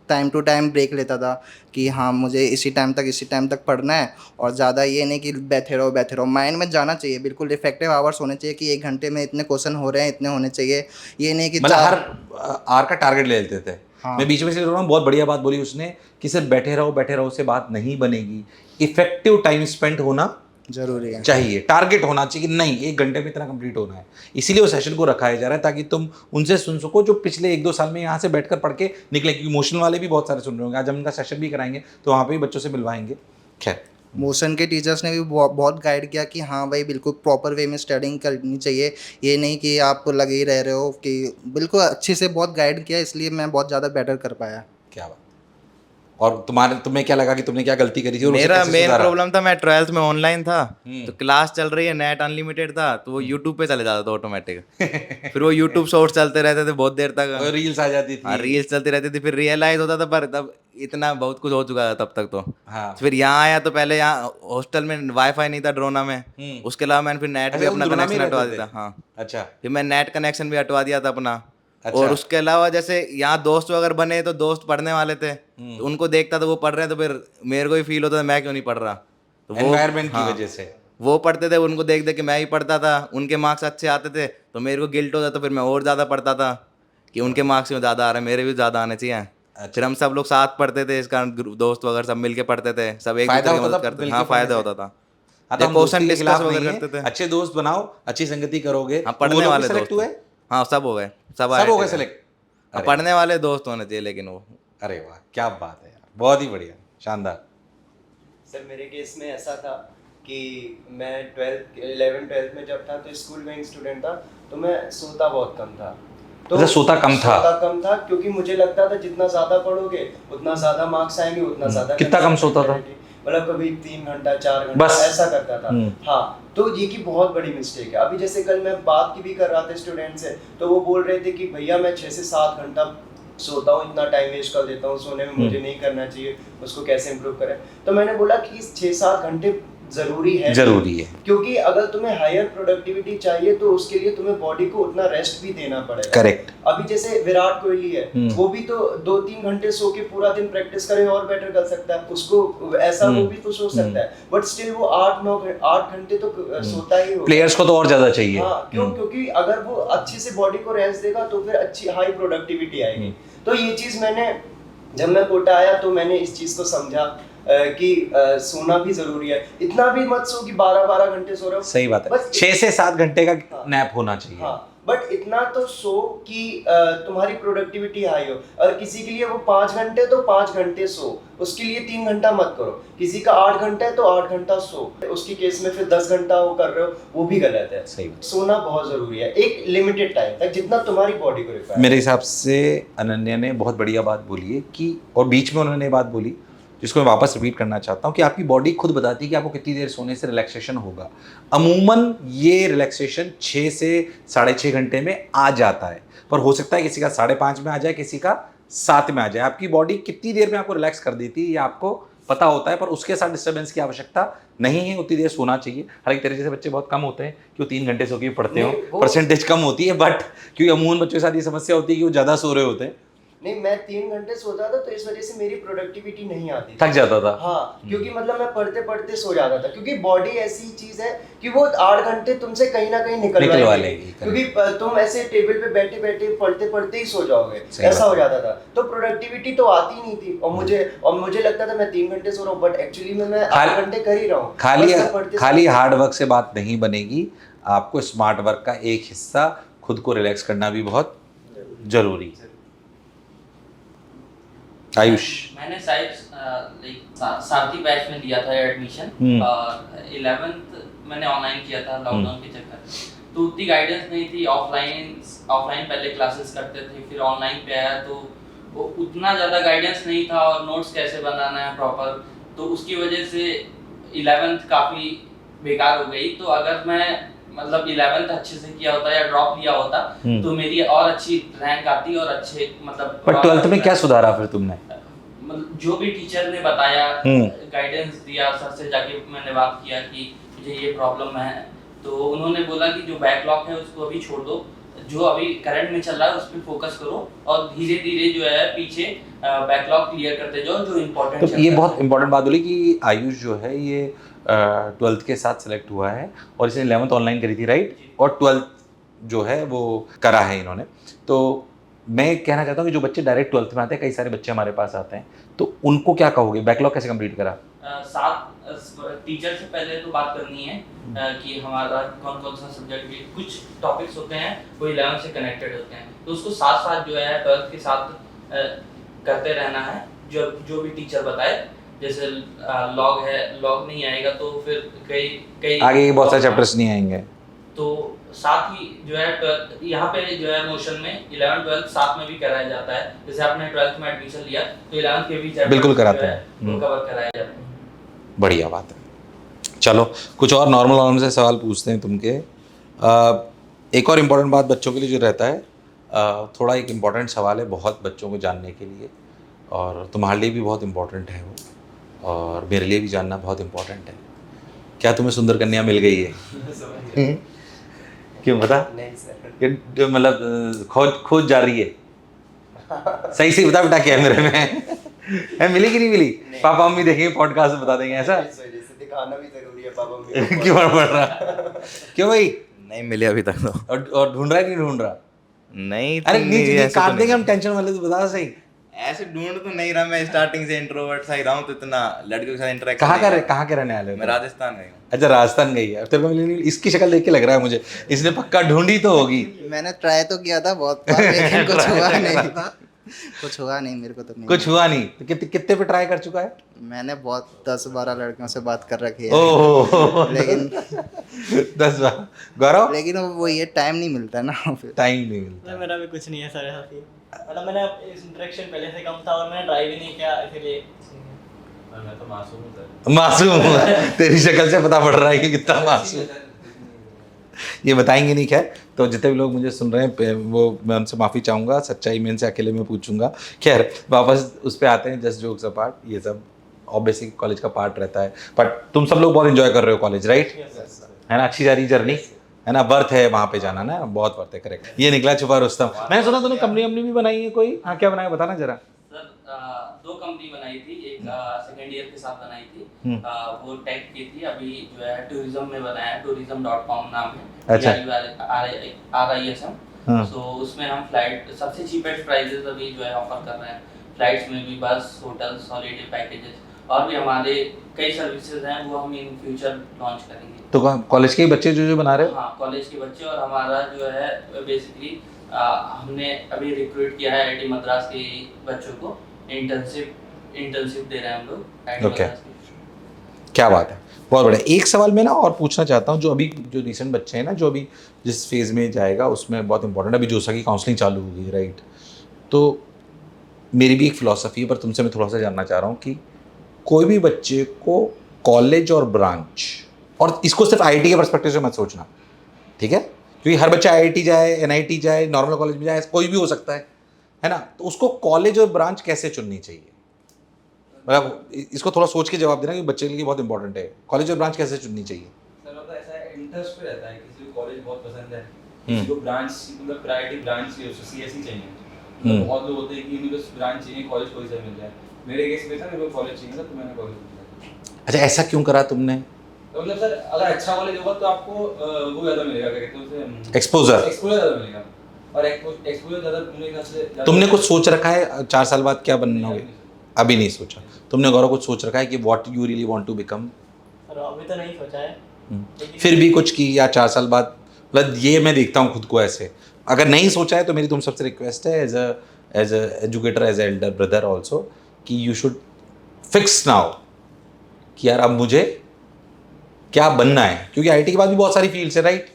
टाइम टू टाइम ब्रेक लेता था कि हाँ मुझे इसी टाइम तक पढ़ना है, और ज़्यादा ये नहीं कि बैठे रहो। माइंड में जाना चाहिए, बिल्कुल इफेक्टिव आवर्स होने चाहिए कि 1 घंटे में इतने क्वेश्चन हो रहे हैं, इतने होने चाहिए। ये नहीं कि मतलब हर आर का टारगेट ले लेते थे। हाँ। मैं बीच में से बोल रहा हूँ, बहुत बढ़िया बात बोली उसने कि सिर्फ बैठे रहो से बात नहीं बनेगी। इफेक्टिव टाइम स्पेंड होना ज़रूरी है। चाहिए, टारगेट होना चाहिए कि नहीं 1 घंटे में इतना कंप्लीट होना है। इसीलिए वो सेशन को रखाया जा रहा है ताकि तुम उनसे सुन सको जो पिछले 1-2 साल में यहाँ से बैठकर पढ़ के निकले, क्योंकि मोशन वाले भी बहुत सारे सुन रहे होंगे। आज हम उनका सेशन भी कराएंगे तो वहाँ पे भी बच्चों से मिलवाएंगे। खैर, मोशन के टीचर्स ने भी बहुत गाइड किया कि हाँ भाई बिल्कुल प्रॉपर वे में स्टडिंग करनी चाहिए, ये नहीं कि आप लगे ही रह रहे हो, कि बिल्कुल अच्छे से बहुत गाइड किया, इसलिए मैं बहुत ज़्यादा बेटर कर पाया। क्या बात। और तुम्हें क्या लगा कि तुमने क्या गलती करी थी और उसे मेरा कैसे मेन सुधारा? प्रॉब्लम था, मैं 12th में ऑनलाइन था, तो क्लास चल रही है, नेट अनलिमिटेड था, तो वो यूट्यूब पे चले जाता था ऑटोमेटिक। फिर वो यूट्यूब शॉर्ट्स चलते रहते थे बहुत देर तक। और रील्स आ जाती हाँ, थी। रील्स चलती रहती थी। फिर रियलाइज होता था, पर तब इतना बहुत कुछ हो चुका था तब तक तो। हाँ। फिर यहाँ आया तो पहले यहाँ हॉस्टल में वाईफाई नहीं था ड्रोना में, उसके अलावा मैंने फिर नेट भी अच्छा, तुम अपना ड्रोना में कनेक्शन रहते हटवा थे? दिया था। हाँ, अच्छा। फिर मैं नेट कनेक्शन भी हटवा दिया था अपना। अच्छा। और उसके अलावा जैसे यहाँ दोस्त अगर बने तो दोस्त पढ़ने वाले थे, तो उनको देखता था वो पढ़ रहे हैं, तो फिर मेरे को भी फील होता था मैं क्यों नहीं पढ़ रहा। तो एनवायरनमेंट की हाँ, वजह से। वो पढ़ते थे, उनको देख देख के मैं ही पढ़ता था, उनके मार्क्स अच्छे आते थे तो मेरे को गिल्ट होता था, फिर मैं और ज़्यादा पढ़ता था कि उनके मार्क्स में ज़्यादा आ रहे हैं, मेरे भी ज़्यादा आने चाहिए। फिर हम सब लोग साथ पढ़ते थे, इस कारण दोस्त वगैरह सब मिलके पढ़ते थे, सब एक फायदा दूसरे की होता मदद था करते मिलके थे। हाँ, पढ़ने फायदा से। होता था। हाँ, तो हम क्वेश्चन दोस्ती के डिस्कस खिलाफ वगैरह नहीं हैं। करते थे। अच्छे दोस्त बनाओ, अच्छी संगति करोगे। हाँ, तो पढ़ने वो लोग भी वाले सेलेक्ट दोस्त हुए? हाँ, सब हो गए, सब सब हो गए IIT सेलेक्ट? हाँ, पढ़ने वाले दोस्त होने चाहिए लेकिन वो। अरे वाह, क्या बात है यार, बहुत ही बढ़िया, शानदार। सर मेरे केस में ऐसा था कि मैं 11th-12th में जब था तो स्कूल गोइंग स्टूडेंट था, तो मैं सोता बहुत कम था। तो अच्छा, सोता कम था? सोता कम था क्योंकि मुझे लगता था जितना ज़्यादा पढ़ोगे उतना ज़्यादा मार्क्स आएंगे, उतना ज़्यादा कितना कम सोता था? मतलब कभी 3 घंटा 4 घंटा बस? ऐसा करता था। हाँ, तो ये की बहुत बड़ी मिस्टेक है। अभी जैसे कल मैं बात की भी कर रहा था स्टूडेंट से, तो वो बोल रहे थे कि भैया मैं 6 से 7 घंटा सोता हूँ, इतना टाइम वेस्ट कर देता हूँ सोने में, मुझे नहीं करना चाहिए, उसको कैसे इम्प्रूव करें। तो मैंने बोला कि 6-7 घंटे ज़रूरी है, क्योंकि अगर तुम्हें हायर प्रोडक्टिविटी चाहिए तो उसके लिए तुम्हें बॉडी को उतना रेस्ट भी देना पड़ेगा। करेक्ट। अभी जैसे विराट कोहली है, वो भी तो 2-3 घंटे सो के पूरा दिन प्रैक्टिस करे और बेटर कर सकता है, उसको ऐसा वो भी तो सो सकता है, बट स्टिल वो 8 घंटे तो सोता ही होगा। प्लेयर्स को तो और ज्यादा चाहिए। हाँ, क्योंकि अगर वो अच्छे से बॉडी को रेस्ट देगा तो फिर अच्छी हाई प्रोडक्टिविटी आएगी। तो ये चीज मैंने, जब मैं कोटा आया तो मैंने इस चीज को समझा कि सोना भी जरूरी है। इतना भी मत सो कि 12-12 घंटे सो रहे हो। सही बात है, 6 से 7 घंटे का नैप होना चाहिए। हाँ, बट इतना तो सो कि तुम्हारी प्रोडक्टिविटी हाई हो। और किसी के लिए वो 5 घंटे तो 5 घंटे सो, उसके लिए 3 घंटा मत करो। किसी का 8 घंटा है तो 8 घंटा सो, उसकी केस में फिर 10 घंटा वो कर रहे हो, वो भी गलत है। सही। सोना बहुत जरूरी है एक लिमिटेड टाइम तक, जितना तुम्हारी बॉडी को रिक्वायर। मेरे हिसाब से अनन्या ने बहुत बढ़िया बात बोली है कि, और बीच में उन्होंने बात बोली जिसको मैं वापस रिपीट करना चाहता हूँ कि आपकी बॉडी खुद बताती है कि आपको कितनी देर सोने से रिलैक्सेशन होगा। अमूमन ये रिलैक्सेशन 6 से 6.5 घंटे में आ जाता है, पर हो सकता है किसी का 5.5 में आ जाए, किसी का 7 में आ जाए। आपकी बॉडी कितनी देर में आपको रिलैक्स कर देती है ये आपको पता होता है, पर उसके साथ डिस्टर्बेंस की आवश्यकता नहीं है। उतनी देर सोना चाहिए। हर एक तरह से बच्चे बहुत कम होते हैं कि वो 3 घंटे सो के पढ़ते हो, परसेंटेज कम होती है, बट क्योंकि अमूमन बच्चों के साथ ये समस्या होती है कि वो ज़्यादा सो रहे होते हैं। नहीं, मैं 3 घंटे सोता था तो इस वजह से मेरी प्रोडक्टिविटी नहीं आती थी। थक जाता था। हाँ, क्योंकि मतलब मैं पढ़ते पढ़ते सो जाता था, क्योंकि बॉडी ऐसी चीज है कि वो 8 घंटे तुमसे कहीं ना कहीं निकलवा लेगी, लेगी, क्योंकि तुम ऐसे टेबल पे बैठे बैठे पढ़ते पढ़ते ही सो जाओगे, सही ऐसा बात हो है। जाता था। तो प्रोडक्टिविटी तो आती नहीं थी, और मुझे लगता था मैं 3 घंटे सो रहा हूँ, बट एक्चुअली में मैं 8 घंटे कर ही रहा हूँ। खाली हार्ड वर्क से बात नहीं बनेगी, आपको स्मार्ट वर्क का एक हिस्सा खुद को रिलैक्स करना भी बहुत जरूरी है। आयुष, मैंने शायद सारथी बैच में लिया था एडमिशन, और 11th मैंने ऑनलाइन किया था लॉकडाउन के चक्कर में, तो उतनी गाइडेंस नहीं थी। ऑफलाइन पहले क्लासेस करते थे, फिर ऑनलाइन पे आया तो वो उतना ज़्यादा गाइडेंस नहीं था, और नोट्स कैसे बनाना है प्रॉपर, तो उसकी वजह से 11th काफ़ी बेकार हो गई। तो अगर मैं मतलब 11th अच्छे से किया होता या ड्रॉप लिया होता तो मेरी और अच्छी रैंक आती और अच्छे मतलब। पर 12th में क्या सुधारा फिर तुमने? मतलब जो भी टीचर ने बताया, गाइडेंस दिया, सर से जाके मैंने बात किया कि मुझे ये प्रॉब्लम है, तो उन्होंने बोला कि जो बैकलॉग है उसको अभी छोड़ दो, जो अभी करंट में चल रहा है उस पर फोकस करो, और धीरे धीरे जो है पीछे बैकलॉग क्लियर करते जाओ जो इम्पोर्टेंट। तो ये बहुत इंपॉर्टेंट बात बोली कि आयुष जो है ये 12th के साथ सेलेक्ट हुआ है, और इसने 11th ऑनलाइन करी थी, राइट? और 12th जो है वो करा है इन्होंने। तो मैं कहना चाहता हूँ कि जो बच्चे डायरेक्ट 12th में आते हैं, कई सारे बच्चे हमारे पास आते हैं, तो उनको क्या कहोगे? बैकलॉग कैसे कंप्लीट करा? टीचर से पहले तो बात करनी है कि हमारा कौन कौन सा सब्जेक्ट के कुछ टॉपिक्स होते हैं वो 11 से कनेक्टेड होते हैं, तो उसको साथ साथ जो है 12th के साथ करते रहना है, जो भी टीचर बताए। जैसे लॉग है, लॉग नहीं आएगा तो फिर कई आगे बहुत सारे चैप्टर्स नहीं आएंगे, तो साथ ही जो है यहाँ पे जो है मोशन में 11th 12th साथ में भी कराया जाता है। जैसे आपने 12th में एडमिशन लिया तो 11th के भी चैप्टर बिल्कुल कराते हैं, वो कवर कराए जाते हैं। बढ़िया बात है। चलो कुछ और नॉर्मल से सवाल पूछते हैं तुमके। एक और इम्पोर्टेंट बात बच्चों के लिए जो रहता है, थोड़ा एक इम्पोर्टेंट सवाल है बहुत बच्चों को जानने के लिए, और तुम्हारे लिए भी बहुत इम्पोर्टेंट है वो, और मेरे लिए भी जानना बहुत इम्पोर्टेंट है। क्या तुम्हें सुंदर कन्या मिल गई है? क्यों बता? नहीं सर, कि मतलब खोज जा रही है? सही से बता बेटा, क्या है मेरे में है? मिली कि नहीं मिली? पापा मम्मी देखेंगे पॉडकास्ट में बता देंगे ऐसा? इस वजह से दिखाना भी जरूरी है पापा मम्मी। क्यों पड़ रहा? क्यों भाई? नहीं मिले अभी तक तो। और ढूंढ रहा है कि नहीं ढूंढ रहा? नहीं अरे तो नहीं ऐसे काट तो देंगे हम, नहीं। टेंशन वाले, तो बता सही। ऐसे ढूंढ तो नहीं रहा, मैं स्टार्टिंग से इंट्रोवर्ट सा ही रहा हूँ, तो इतना लड़कियों के साथ इंटरेक्ट कहाँ के रहने वाले हो? मैं राजस्थान गई हूँ। अच्छा राजस्थान गई है। तेरे को मिली नहीं? इसकी शक्ल देख के लग रहा है मुझे इसने पक्का ढूंढी तो होगी। मैंने ट्राई तो किया था बहुत बार, लेकिन कुछ हुआ नहीं, कुछ हुआ नहीं मेरे को तो नहीं। कुछ हुआ नहीं तो कितने पे ट्राई कर चुका है? मैंने बहुत 10-12 लड़कियों से बात कर रखी है, ओह लेकिन 10 बार। गौरव? लेकिन वो ये टाइम नहीं मिलता ना फिर। टाइम नहीं मिलता। मतलब मेरा भी कुछ नहीं है सर ऐसा ही, मतलब मैंने इस इंटरेक्शन पहले से कम था और मैंने ट्राई भी नहीं किया, इसीलिए। मैं तो मासूम हूँ सर। मासूम हूँ। तेरी शक्ल से पता पड़ रहा है कि कितना मासूम। ये बताएंगे नहीं। खैर, तो जितने भी लोग मुझे सुन रहे हैं वो मैं उनसे माफ़ी चाहूँगा, सच्चाई में इनसे अकेले में पूछूंगा। खैर वापस उस पर आते हैं, जस्ट जोक्स अपार्ट, ये सब ऑब्वियसली कॉलेज का पार्ट रहता है, बट तुम सब लोग बहुत एंजॉय कर रहे हो कॉलेज, राइट? है ना? अच्छी जा रही जर्नी है ना? वर्थ है वहाँ पे जाना ना, बहुत वर्थ है। करेक्ट। ये निकला छुपा रुस्तम। मैंने सुना तूने कंपनी भी बनाई है कोई? हाँ, क्या बनाया बताना जरा। सर 2 कंपनी बनाई थी, एक सेकेंड ईयर के साथ बनाई थी, वो टेक की थी, अभी जो है टूरिज्म में बनाया है, tourism.com नाम है। अच्छा। RISM। सो उसमें हम फ्लाइट सबसे चीपेस्ट प्राइजेस अभी जो है ऑफर कर रहे हैं, फ्लाइट्स में भी, बस, होटल्स, हॉलीडे पैकेजेस, और भी हमारे कई सर्विसेज हैं वो हम इन फ्यूचर लॉन्च करेंगे। तो कॉलेज के बच्चे जो बना रहे हो? हाँ, कॉलेज के बच्चे, और हमारा जो है बेसिकली हमने अभी रिक्रूट किया है IIT मद्रास के बच्चों को, इंटर्नशिप दे रहे हैं हम लोग IIT Okay. मद्रास के। क्या बात है, बहुत बढ़िया। एक सवाल मैं ना और पूछना चाहता हूँ, जो रिसेंट बच्चे हैं ना, जो अभी जिस फेज़ में जाएगा उसमें बहुत इंपॉर्टेंट, अभी जोसा की काउंसलिंग चालू होगी, राइट? तो मेरी भी एक फ़िलॉसफी है, पर तुमसे मैं थोड़ा सा जानना चाह रहा हूँ कि कोई भी बच्चे को कॉलेज और ब्रांच, और इसको सिर्फ IIT के पर्सपेक्टिव से मत सोचना, ठीक है? क्योंकि हर बच्चा IIT जाए, NIT जाए, नॉर्मल कॉलेज में जाए, कोई भी हो सकता है ना? तो उसको कॉलेज और ब्रांच कैसे चुननी चाहिए? मतलब इसको थोड़ा सोच के जवाब देना, कि बच्चे के लिए बहुत इंपॉर्टेंट है। कॉलेज और ब्रांच कैसे चुननी चाहिए? सर मतलब ऐसा इंटरेस्ट पे रहता है, किसी को कॉलेज बहुत पसंद है, किसी को ब्रांच मतलब प्रायोरिटी ब्रांच की उसको CSE चाहिए, बहुत लोग होते हैं कि उन्हें बस ब्रांच चाहिए, कॉलेज कोई सा मिल जाए। मेरे केस में था मेरे को कॉलेज चाहिए था, तो मैंने कॉलेज लिया। अच्छा, ऐसा क्यों करा तुमने? तो मतलब सर अगर अच्छा कॉलेज होगा तो आपको वो ज़्यादा मिलेगा, क्या कहते हैं उसे, एक्सपोजर। एक्सपोजर ज़्यादा मिलेगा, और एक्सपोजर ज़्यादा मिलने के से तुमने कुछ सोच रखा है 4 साल बाद क्या बनना होगा? अभी नहीं सोचा। तुमने गौरव कुछ सोच रखा है कि what you really want to become? और अभी तो नहीं सोचा है, लेकिन फिर भी कुछ की, या 4 साल बाद, मतलब ये मैं देखता हूँ खुद को ऐसे। अगर नहीं सोचा है तो मेरी तुम सबसे रिक्वेस्ट है as a educator, as a elder brother also, कि यू शुड फिक्स नाउ कि यार अब मुझे क्या बनना है, क्योंकि आईटी के बाद भी बहुत सारी फील्ड्स है, राइट?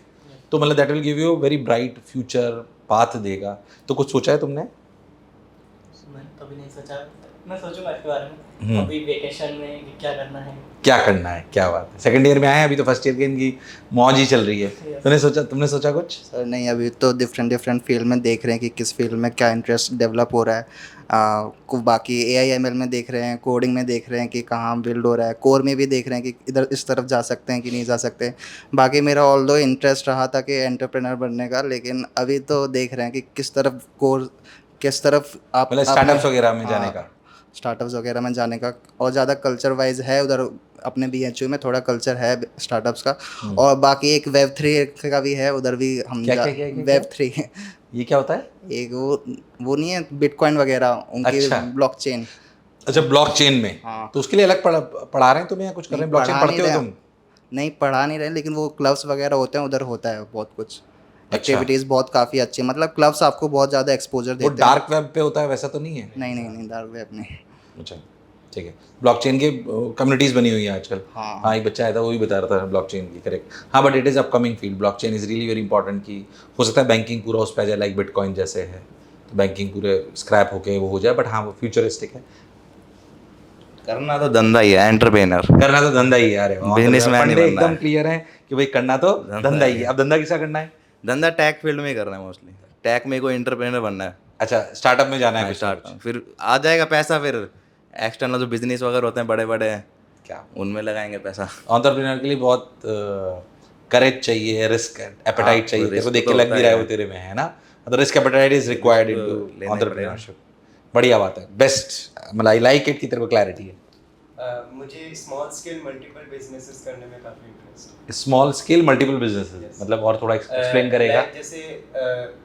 तो मतलब that will give you very bright future path देगा। तो कुछ सोचा है तुमने? मैंने तो अभी नहीं सोचा, मैं सोचूंगा इसके बारे में अभी वेकेशन में कि क्या करना है। क्या करना है, क्या बात है। सेकंड ईयर में आए हैं, अभी तो फर्स्ट ईयर की इनकी मौज ही चल रही है। तुमने सोचा कुछ? सर नहीं, अभी तो डिफरेंट फील्ड में देख रहे हैं कि किस फील्ड में क्या इंटरेस्ट डेवलप हो रहा है। बाकी AI ML में देख रहे हैं, कोडिंग में देख रहे हैं कि कहाँ बिल्ड हो रहा है, कोर में भी देख रहे हैं कि इधर इस तरफ जा सकते हैं कि नहीं जा सकते। बाकी मेरा ऑल्दो इंटरेस्ट रहा था कि एंटरप्रेनर बनने का, लेकिन अभी तो देख रहे हैं कि किस तरफ कोर, किस तरफ आप मतलब स्टार्टअप्स वगैरह में जाने का? स्टार्टअप्स वगैरह में जाने का, और ज़्यादा कल्चर वाइज है उधर। अपने BHU में थोड़ा कल्चर है स्टार्टअप्स का, और बाकी एक Web3 का भी है उधर भी हम क्या Web3 ये क्या होता है? एक वो नहीं है, बिटकॉइन वगैरह उनकी अच्छा। ब्लॉकचेन। अच्छा, ब्लॉकचेन में। हाँ। तो उसके लिए अलग पढ़ा रहे हैं तुम्हें, या कुछ कर रहे हैं? ब्लॉकचेन पढ़ा पढ़ते नहीं हो रहे- तुम? नहीं पढ़ा नहीं रहे, लेकिन वो क्लब्स वगैरह होते हैं उधर, होता है बहुत कुछ अच्छा। एक्टिविटीज़ बहुत काफ़ी अच्छी, मतलब क्लब्स आपको बहुत ज़्यादा एक्सपोजर वो देते हैं। डार्क वेब पे होता है, वैसा तो नहीं है? नहीं डार्क वेब नहीं। अच्छा, ठीक है। ब्लॉकचेन के कम्युनिटीज़ बनी हुई है आजकल। हाँ। हाँ, एक बच्चा आया था, वो भी बता रहा था ब्लॉकचेन की, करेक्ट। हाँ, but it is upcoming field. Blockchain is really very important. की हो सकता है बैंकिंग पूरा उस पर आ जाए, लाइक बिटकॉइन जैसे है, तो बैंकिंग पूरे स्क्रैप होके वो हो जाए, बट हाँ वो फ्यूचरिस्टिक है। करना तो धंधा ही है, एंटरप्रेनर। करना तो धंधा ही है। अरे Businessman ही बनना एकदम है। क्लियर है कि भाई करना तो धंधा ही है। अब धंधा किसा करना है? धंधा टैक फील्ड में ही करना है मोस्टली। टैक में कोई एंटरप्रेनर बनना है। अच्छा, स्टार्टअप में जाना है कुछ? स्टार्ट फिर आ जाएगा पैसा, फिर एक्सटर्नल जो बिजनेस वगैरह होते हैं बड़े बड़े, क्या उनमें लगाएंगे पैसा। एंटरप्रेन्योर के लिए बहुत करेज चाहिए, रिस्क एपेटाइट चाहिए। तेरे को risk देख के तो लग होता भी रहा है है। वो तेरे में है ना। तो risk appetite is required Risk तो इनटू लेना ही एंटरप्रेन्योरशिप। बढ़िया बात है, बेस्ट। मतलब आई लाइक इट कि तेरे को क्लैरिटी है। मुझे स्मॉल स्केल मल्टीपल बिजनेसेस करने में काफ़ी इंटरेस्ट है। स्मॉल स्केल मल्टीपल बिजनेसेस, मतलब और थोड़ा एक्सप्लेन करेगा? like जैसे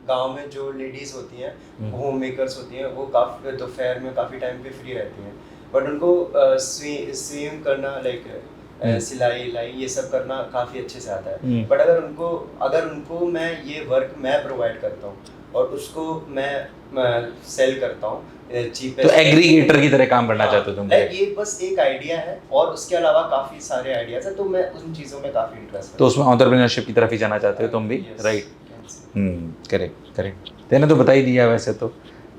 गांव में जो लेडीज होती हैं, होम मेकर्स होती हैं, वो काफ़ी दोपहर में काफ़ी टाइम पे फ्री रहती हैं, बट उनको स्विम करना, लाइक सिलाई लाई ये सब करना काफ़ी अच्छे से आता है। बट अगर उनको मैं ये वर्क मैं प्रोवाइड करता हूँ और उसको मैं सेल करता हूँ चीपेस्ट, तो एग्रीगेटर की तरह काम करना चाहते हो तुम? ये बस एक आइडिया है, और उसके अलावा काफ़ी सारे आइडियाज़ हैं, तो मैं उन चीज़ों में काफ़ी इंटरेस्ट तो उसमें एंटरप्रेन्योरशिप की तरफ ही जाना चाहते हो तुम भी, राइट? करेक्ट। तेने तो बता ही दिया, वैसे तो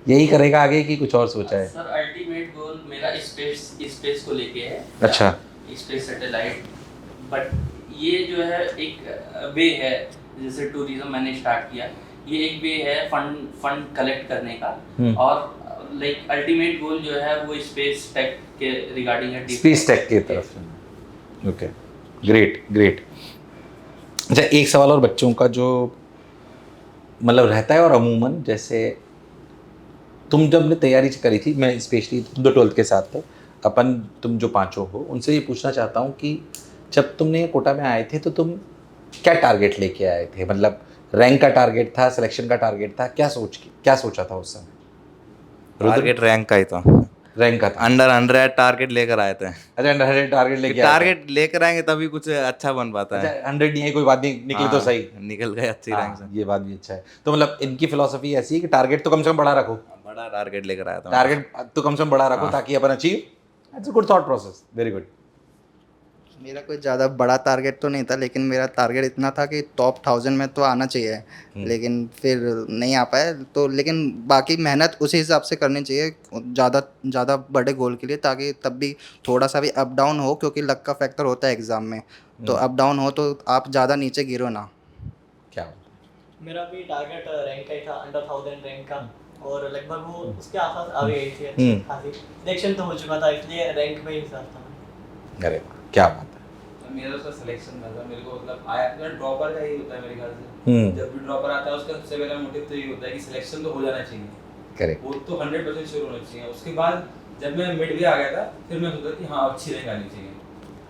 यही करेगा आगे कि कुछ और सोचा है? सर अल्टीमेट गोल मेरा स्पेस को लेके है। अच्छा। स्पेस सैटेलाइट, बट ये जो है एक वे है, जैसे टूरिज्म मैंने स्टार्ट किया, ये एक वे है फंड कलेक्ट करने का, और लाइक अल्टीमेट गोल जो है वो स्पेस टेक के रिगार्डिंग है, स्पेस टेक की तरफ। Okay, great. अच्छा, एक सवाल और बच्चों का जो मतलब रहता है, और अमूमन जैसे तुम जब ने तैयारी करी थी, मैं स्पेशली तुम तो 12th के साथ थे, तुम जो पांचों हो, उनसे ये पूछना चाहता हूँ कि जब तुमने कोटा में आए थे तो तुम क्या टारगेट लेके आए थे? मतलब रैंक का टारगेट था, सिलेक्शन का टारगेट था, क्या सोचा था उस समय? टारगेट रैंक का ही था, रैंक का था। अंडर 100 टारगेट लेकर आए थे। अच्छा, 100 टारगेट लेके आए थे। टारगेट लेकर आएंगे तभी कुछ अच्छा बन पाता है। अच्छा, 100 नहीं है, कोई बात नहीं, निकले तो हाँ, सही। निकल गए अच्छी रैंक से। ये बात भी अच्छा है। तो मतलब इनकी फिलॉसफी ऐसी है कि टारगेट तो कम से कम बड़ा रखो। बड़ा टारगेट लेकर आया था। टारगेट तो कम से कम बड़ा रखो ताकि अपन achieve. It's a good thought process, very good. मेरा कोई ज़्यादा बड़ा टारगेट तो नहीं था, लेकिन मेरा टारगेट इतना था कि टॉप 1000 में तो आना चाहिए, लेकिन फिर नहीं आ पाए। तो लेकिन बाकी मेहनत उसी हिसाब से करनी चाहिए, ज़्यादा बड़े गोल के लिए, ताकि तब भी थोड़ा सा भी अप डाउन हो, क्योंकि लक का फैक्टर होता है एग्ज़ाम में। तो अप डाउन हो तो आप ज़्यादा नीचे गिरो ना। क्या? मेरा भी टारगेट रैंक का ही था, अंडर 1000 रैंक का, और लगभग वो उसके आसपास आ गई थी अच्छी खासी। सिलेक्शन तो हो चुका था, इसलिए रैंक में ही हिसाब था। अरे क्या बात है। मेरा उसका सिलेक्शन था, मेरे को मतलब आया तो ड्रॉपर का ही होता है मेरे ख्याल से। जब भी ड्रॉपर आता है उसका सबसे पहला मोटिव तो ये होता है कि सिलेक्शन तो हो जाना चाहिए। करेक्ट। वो तो 100% श्योर होना चाहिए। उसके बाद जब मैं मिड वे आ गया था फिर मैं सोचा कि हाँ अच्छी रैंक आनी चाहिए।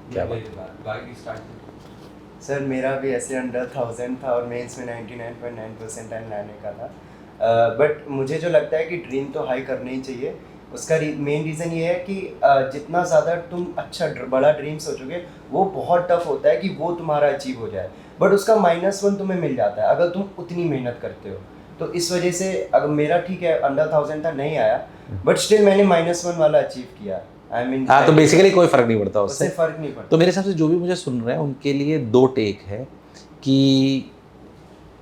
क्या midway के बाद बाकी स्टार्ट। सर मेरा भी ऐसे अंडर 1000 था और मेंस में 99.9 परसेंटाइल लाने का था। बट मुझे जो लगता है कि ड्रीम तो हाई करना ही चाहिए। उसका मेन रीज़न ये है कि जितना ज़्यादा तुम अच्छा बड़ा ड्रीम सोचोगे वो बहुत टफ होता है कि वो तुम्हारा अचीव हो जाए, बट उसका -1 तुम्हें मिल जाता है अगर तुम उतनी मेहनत करते हो। तो इस वजह से अगर मेरा ठीक है अंडर 1000 था नहीं आया, बट स्टिल मैंने -1 वाला अचीव किया। आई मीन हाँ, तो बेसिकली कोई फ़र्क नहीं पड़ता उससे उससे। फ़र्क नहीं पड़ता। तो मेरे हिसाब से जो भी मुझे सुन रहे हैं उनके लिए 2 टेक है कि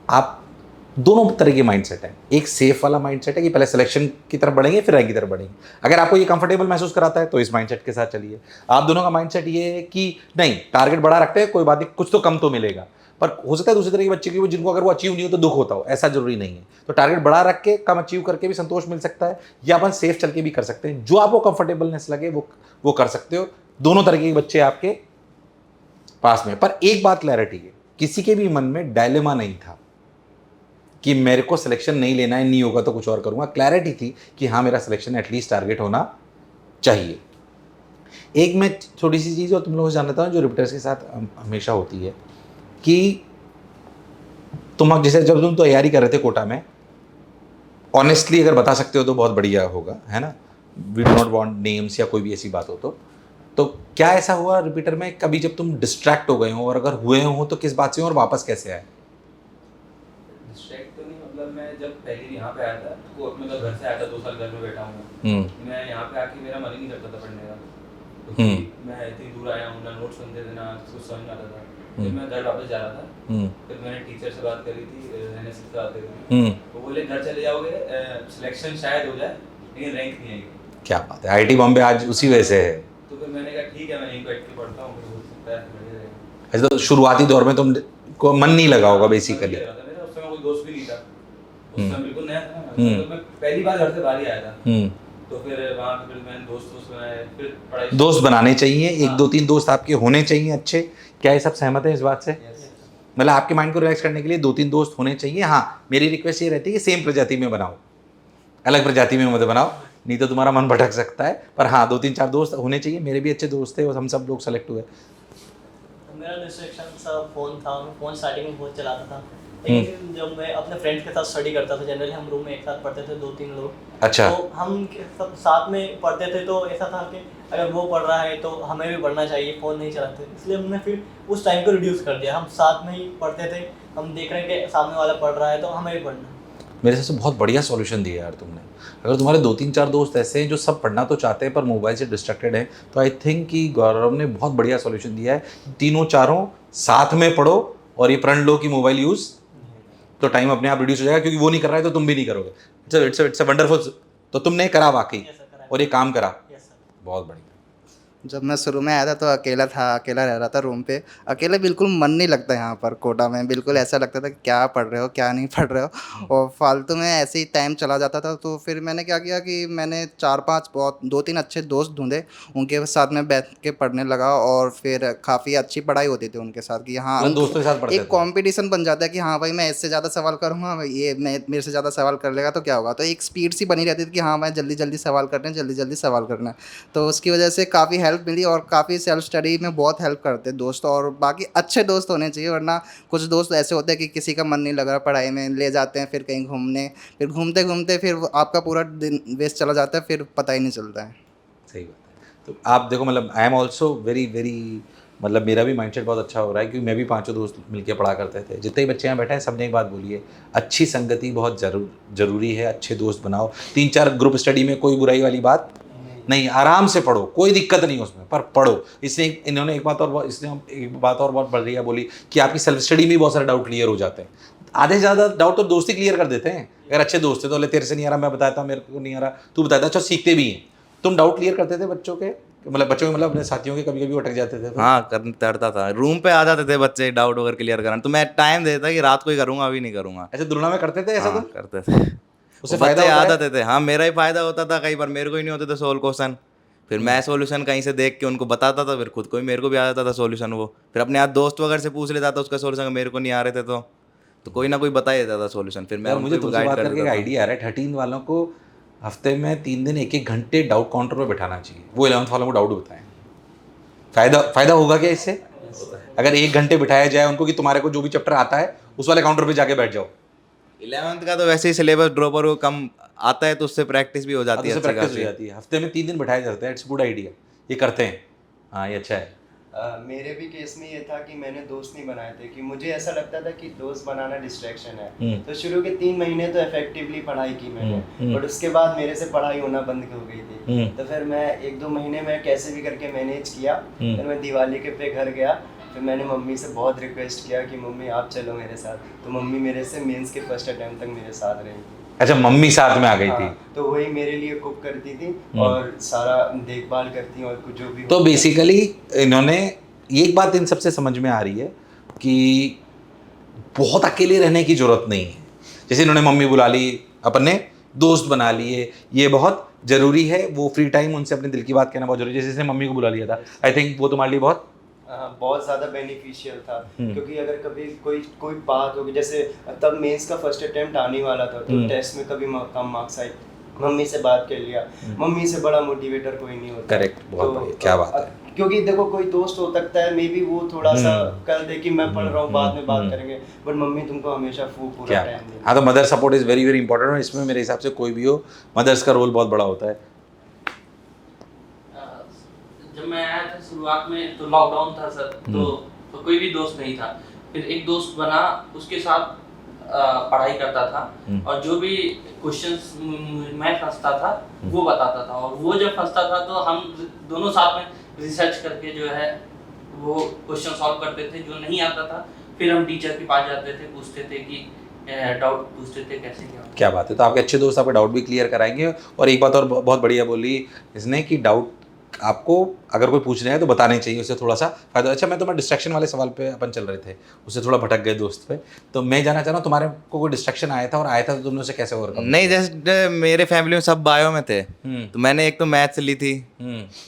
आप दोनों तरह के माइंडसेट है। एक सेफ वाला माइंडसेट है कि पहले सिलेक्शन की तरफ बढ़ेंगे फिर रैंक की तरफ बढ़ेंगे। अगर आपको ये कंफर्टेबल महसूस कराता है तो इस माइंडसेट के साथ चलिए। आप दोनों का माइंडसेट ये है कि नहीं, टारगेट बड़ा रखते हैं, कोई बात नहीं, कुछ तो कम तो मिलेगा। पर हो सकता है दूसरी तरह के बच्चे की वो जिनको अगर वो अचीव नहीं हो तो दुख होता हो, ऐसा जरूरी नहीं है। तो टारगेट बड़ा रख के कम अचीव करके भी संतोष मिल सकता है, या अपन सेफ चल के भी कर सकते हैं। जो आपको कंफर्टेबलनेस लगे वो कर सकते हो। दोनों तरह के बच्चे आपके पास में। पर एक बात क्लैरिटी है, किसी के भी मन में डायलेमा नहीं था कि मेरे को सिलेक्शन नहीं लेना है, नहीं होगा तो कुछ और करूंगा। क्लैरिटी थी कि हाँ मेरा सिलेक्शन एटलीस्ट टारगेट होना चाहिए। एक मैं छोटी सी चीज़ और तुम लोगों से जानता हूँ जो रिपीटर्स के साथ हमेशा होती है कि तुम जैसे जब तुम तैयारी कर रहे थे कोटा में, ऑनेस्टली अगर बता सकते हो तो बहुत बढ़िया होगा, है ना। We do not want names या कोई भी ऐसी बात हो तो क्या ऐसा हुआ रिपीटर में कभी जब तुम डिस्ट्रैक्ट हो गए हो, और अगर हुए हो तो किस बात से हो और वापस कैसे आए? डिस्ट्रैक्ट तो नहीं, मतलब मैं जब पहले यहाँ पे आया था तो मतलब घर से आया था, 2 साल घर में बैठा हूँ मैं। यहाँ पे आके मेरा मन ही नहीं करता था पढ़ने का, क्योंकि मैं इतनी दूर आया हूँ, ना नोट्स बनते थे, ना कुछ समझ में आता था। फिर मैं घर वापस जा रहा था, फिर मैंने टीचर से बात करी थी, एनएसएस से बात करी थी। वो बोले घर चले जाओगे, सिलेक्शन शायद हो जाए लेकिन रैंक नहीं आएगी। क्या बात है, आईआईटी बॉम्बे आज उसी वजह से है। तो फिर मैंने कहा ठीक है, मैं यहीं बैठ के पढ़ता हूँ, फिर हो सकता है बढ़िया रहेगा। ऐसे तो शुरुआती दौर में तुम को मन नहीं लगा होगा बेसिकली। मेरा उस समय कोई दोस्त भी नहीं था, उस समय बिल्कुल नया था ना, तो मैं पहली बार घर से बाहर ही आया था। तो फिर वहाँ पे फिर मैंने दोस्त बनाए, फिर पढ़ाई। दोस्त बनाने चाहिए, 1-2-3 दोस्त आपके होने चाहिए अच्छे। क्या ये सब सहमत है इस बात से? मतलब आपके माइंड को रिलैक्स करने के लिए 2-3 दोस्त होने चाहिए। हाँ, मेरी रिक्वेस्ट ये रहती है कि सेम प्रजाति में बनाओ, अलग प्रजाति में मत बनाओ, नहीं तो तुम्हारा मन भटक सकता है। पर हाँ, 2-3-4 दोस्त होने चाहिए। मेरे भी अच्छे दोस्त थे और हम सब लोग सेलेक्ट हुए। मेरा डिस्ट्रैक्शन सा फ़ोन था। मैं फ़ोन स्टार्टिंग में बहुत चलाता था, लेकिन जब मैं अपने फ्रेंड्स के साथ स्टडी करता था, जनरली हम रूम में एक साथ पढ़ते थे 2-3 लोग। अच्छा। तो हम सब साथ में पढ़ते थे, तो ऐसा था कि अगर वो पढ़ रहा है तो हमें भी पढ़ना चाहिए, फ़ोन नहीं चलाते। इसलिए हमने फिर उस टाइम को रिड्यूस कर दिया। हम साथ में ही पढ़ते थे, हम देख रहे हैं कि सामने वाला पढ़ रहा है तो हमें भी पढ़ना। मेरे हिसाब से बहुत बढ़िया सॉल्यूशन दिया यार तुमने। अगर तुम्हारे 2-3-4 दोस्त ऐसे हैं जो सब पढ़ना तो चाहते हैं पर मोबाइल से डिस्ट्रैक्टेड हैं, तो आई थिंक कि गौरव ने बहुत बढ़िया सॉल्यूशन दिया है। तीनों चारों साथ में पढ़ो और ये प्रण लो कि मोबाइल यूज़ तो टाइम अपने आप रिड्यूस हो जाएगा, क्योंकि वो नहीं कर रहा है तो तुम भी नहीं करोगे। It's a wonderful. तो तुमने करा वाकई और ये काम करा, बहुत बढ़िया। जब मैं शुरू में आया था तो अकेला था, अकेला रह रहा था रूम पे। अकेले बिल्कुल मन नहीं लगता यहाँ पर कोटा में, बिल्कुल ऐसा लगता था कि क्या पढ़ रहे हो क्या नहीं पढ़ रहे हो, और फालतू में ऐसे ही टाइम चला जाता था। तो फिर मैंने क्या किया कि मैंने 4-5 बहुत 2-3 अच्छे दोस्त ढूंढे, उनके साथ में बैठ के पढ़ने लगा, और फिर काफ़ी अच्छी पढ़ाई होती थी उनके साथ कि हाँ दोस्तों के साथ पढ़ते एक कंपटीशन बन जाता है कि हाँ भाई मैं इससे ज़्यादा सवाल करूँगा, ये मैं मेरे से ज़्यादा सवाल कर लेगा तो क्या होगा। तो एक स्पीड सी बनी रहती थी कि हाँ मैं जल्दी जल्दी सवाल करने हैं, जल्दी जल्दी सवाल करना है। तो उसकी वजह से काफ़ी हेल्प मिली, और काफ़ी सेल्फ स्टडी में बहुत हेल्प करते हैं दोस्त। और बाकी अच्छे दोस्त होने चाहिए, वरना कुछ दोस्त ऐसे होते हैं कि किसी का मन नहीं लग रहा पढ़ाई में, ले जाते हैं फिर कहीं घूमने, फिर घूमते घूमते फिर आपका पूरा दिन वेस्ट चला जाता है, फिर पता ही नहीं चलता है। सही बात है। तो आप देखो, मतलब आई एम ऑल्सो वेरी मतलब मेरा भी माइंडसेट बहुत अच्छा हो रहा है, क्योंकि मैं भी 5 दोस्त मिलकर पढ़ा करते थे। जितने भी बच्चे यहाँ बैठे हैं सबने एक बात बोली है, अच्छी संगति बहुत ज़रूरी है। अच्छे दोस्त बनाओ, 3-4 ग्रुप स्टडी में कोई बुराई वाली बात नहीं, आराम से पढ़ो, कोई दिक्कत नहीं उसमें, पर पढ़ो। इसने इन्होंने एक बात और बहुत बढ़िया बोली कि आपकी सेल्फ स्टडी में बहुत सारे डाउट क्लियर हो जाते हैं। आधे से ज़्यादा डाउट तो दोस्ती क्लियर कर देते हैं। अगर अच्छे दोस्त थे तो तेरे से नहीं आ रहा, मैं बताता हूँ, मेरे को नहीं आ रहा, तू बताता। अच्छा, सीखते भी हैं। तुम डाउट क्लियर करते थे बच्चों के, मतलब अपने साथियों के, कभी कभी अटक जाते थे तो? हाँ, करता था। रूम पे आ जाते थे बच्चे डाउट वगैरह क्लियर कराने, तो मैं टाइम देता कि रात को ही करूँगा, अभी नहीं करूँगा। अच्छा, दुर्ना में करते थे ऐसा? हाँ, तुम करते थे। उससे बच्चे फायदा आ जाते थे। हाँ, मेरा ही फायदा होता था। कई बार मेरे को ही नहीं होते थे सोल्व क्वेश्चन, फिर मैं सॉल्यूशन कहीं से देख के उनको बताता था, फिर खुद को ही मेरे को भी आ जाता था सॉल्यूशन। वो फिर अपने आप दोस्त वगैरह से पूछ लेता था उसका सॉल्यूशन, मेरे को नहीं आ रहे थे तो कोई ना कोई बता ही देता था सॉल्यूशन, फिर मैं मुझे उनको तुमसे गाइड बात कर करके एक देता था। आइडिया आ रहा है। 13 वालों को हफ्ते में 3 दिन 1-1 घंटे डाउट काउंटर पे बैठाना चाहिए, वो 11th वालों को डाउट बताएं। फ़ायदा होगा क्या इससे? अगर 1 घंटे बिठाया जाए उनको कि तुम्हारे को जो भी चैप्टर आता है उस वाले काउंटर पे जाके बैठ जाओ। 11th का तो वैसे ही सिलेबस ड्रॉपर को कम आता है, तो उससे प्रैक्टिस भी हो जाती है, उससे अच्छी प्रैक्टिस हो खासी। जाती है। हफ्ते में 3 दिन बिठाए जाते हैं, इट्स गुड आइडिया, ये करते हैं। हाँ, ये अच्छा है। मेरे भी केस में ये था कि मैंने दोस्त नहीं बनाए थे, कि मुझे ऐसा लगता था कि दोस्त बनाना डिस्ट्रैक्शन है। तो शुरू के 3 महीने तो इफेक्टिवली पढ़ाई की मैंने, और उसके बाद मेरे से पढ़ाई होना बंद हो गई थी। तो फिर मैं 1-2 महीने में कैसे भी करके मैनेज किया। फिर मैं दिवाली के पे घर गया, फिर मैंने मम्मी से बहुत रिक्वेस्ट किया कि मम्मी आप चलो मेरे साथ। तो मम्मी मेरे से मेंस के फर्स्ट अटेम्प्ट तक मेरे साथ रही थी। अच्छा, मम्मी साथ में आ गई थी। हाँ, तो वही मेरे लिए कुक करती थी और सारा देखभाल करती और कुछ जो भी तो बेसिकली इन्होंने ये एक बात इन सबसे समझ में आ रही है कि बहुत अकेले रहने की जरूरत नहीं है। जैसे इन्होंने मम्मी बुला ली, अपने दोस्त बना लिए, ये बहुत ज़रूरी है। वो फ्री टाइम उनसे अपने दिल की बात कहना बहुत जरूरी है। जैसे इसने मम्मी को बुला लिया था, आई थिंक वो तुम्हारे लिए बहुत ज़्यादा बेनिफिशियल था। क्योंकि अगर कभी कोई बात होगी, जैसे तब मेंस का फर्स्ट अटेम्प्ट आने वाला था, तो टेस्ट में कभी कम मार्क्स आए, मम्मी से बात कर लिया। मम्मी से बड़ा मोटिवेटर कोई नहीं होता। करेक्ट, बहुत बढ़िया, क्या बात है। क्योंकि देखो कोई दोस्त हो सकता है, मे बी वो थोड़ा सा कर दे कि मैं पढ़ रहा हूँ, बाद में बात करेंगे, बट मम्मी तुमको हमेशा पूरा टाइम देंगे। हाँ, तो mother support is very very important, और इसमें मेरे हिसाब से कोई भी हो, मदर्स का रोल बहुत बड़ा होता है। जब मैं आया था शुरुआत में तो लॉकडाउन था सर, तो कोई भी दोस्त नहीं था। फिर एक दोस्त बना, उसके साथ पढ़ाई करता था, और जो भी क्वेश्चंस मैं फंसता था वो बताता था, और वो जब फंसता था तो हम दोनों साथ में रिसर्च करके जो है वो क्वेश्चन सॉल्व करते थे। जो नहीं आता था फिर हम टीचर के पास जाते थे, पूछते थे कि डाउट पूछते थे कैसे क्या बात है। तो आपके अच्छे दोस्त आपका डाउट भी क्लियर कराएंगे। और एक बात और बहुत बढ़िया बोली इसने कि डाउट आपको अगर कोई पूछ रहा है तो बताने चाहिए, उससे थोड़ा सा फायदा। अच्छा, मैं तुम्हारे डिस्ट्रैक्शन वाले सवाल पे अपन चल रहे थे, उससे थोड़ा भटक गए दोस्त पे। तो मैं जानना चाह रहा हूँ, तुम्हारे को कोई डिस्ट्रैक्शन आया था, और आया था तो तुमने उसे कैसे ओवरकम? नहीं, जैसे मेरे फैमिली में सब बायो में थे, तो मैंने एक तो मैथ्स ली थी,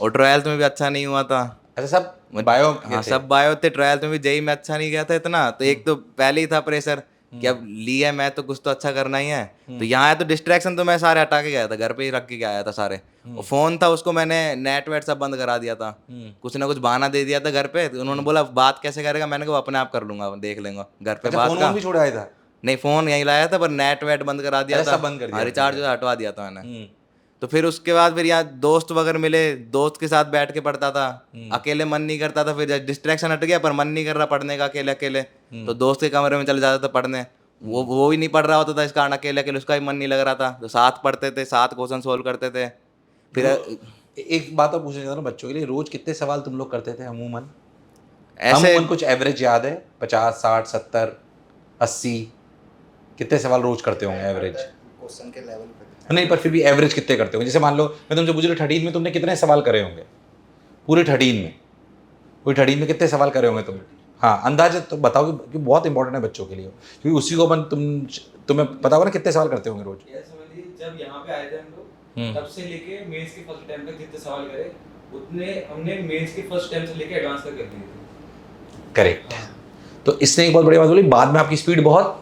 और 12th में भी अच्छा नहीं हुआ था। अच्छा, सब बायो? हाँ, सब बायो थे। 12th में भी जेई में अच्छा नहीं गया था इतना, तो एक तो पहले ही था प्रेशर कि अब लिया है मैं तो कुछ तो अच्छा करना ही है। तो यहाँ आया तो डिस्ट्रैक्शन तो मैं सारे हटा के गया था, घर पे ही रख के आया था सारे। और फोन था, उसको मैंने नेट वेट सब बंद करा दिया था। कुछ ना कुछ बहाना दे दिया था घर पे, तो उन्होंने बोला बात कैसे करेगा, मैंने कहा अपने आप कर लूंगा, देख लेंगे घर पे बात का। फोन भी छोड़ आया था? नहीं, फोन यहीं लाया था, पर नेट वेट बंद करा दिया अच्छा, था, सब बंद कर दिया था। रिचार्ज हटवा दिया था मैंने। तो फिर उसके बाद फिर यहाँ दोस्त वगैरह मिले, दोस्त के साथ बैठ के पढ़ता था। अकेले मन नहीं करता था, फिर डिस्ट्रैक्शन हट गया, पर मन नहीं कर रहा पढ़ने का अकेले अकेले, तो दोस्त के कमरे में चले जाता था पढ़ने। वो भी नहीं पढ़ रहा होता था, इस कारण अकेले अकेले उसका भी मन नहीं लग रहा था, तो साथ पढ़ते थे, साथ क्वेश्चन सोल्व करते थे। फिर एक बात और पूछना चाहता हूँ बच्चों के लिए, रोज कितने सवाल तुम लोग करते थे अमूमन? ऐसे कुछ एवरेज याद है? 50, 60, 70, 80 कितने सवाल रोज करते होंगे एवरेज? क्वेश्चन के लेवल पे नहीं, पर फिर भी एवरेज कितने करते होंगे? जैसे मान लो मैं तुमसे पूछ रहा 13 में तुमने कितने सवाल करे होंगे पूरे 13 में? पूरे 13 में कितने सवाल करे होंगे तुम? हाँ, अंदाजा तो बताओ कि बहुत इंपॉर्टेंट है बच्चों के लिए, क्योंकि उसी को अपन तुम्हें पता होगा ना कितने सवाल करते होंगे रोज? ये समझिए, जब यहाँ पे आए थे हम लोग, तब से लेके मेंस के फर्स्ट अटेम्प्ट तक जितने सवाल करे उतने हमने मेंस के फर्स्ट अटेम्प्ट से लेके एडवांस तक कर दिए थे। करेक्ट। तो इसने एक बहुत बड़ी बात बोली, बाद में आपकी स्पीड बहुत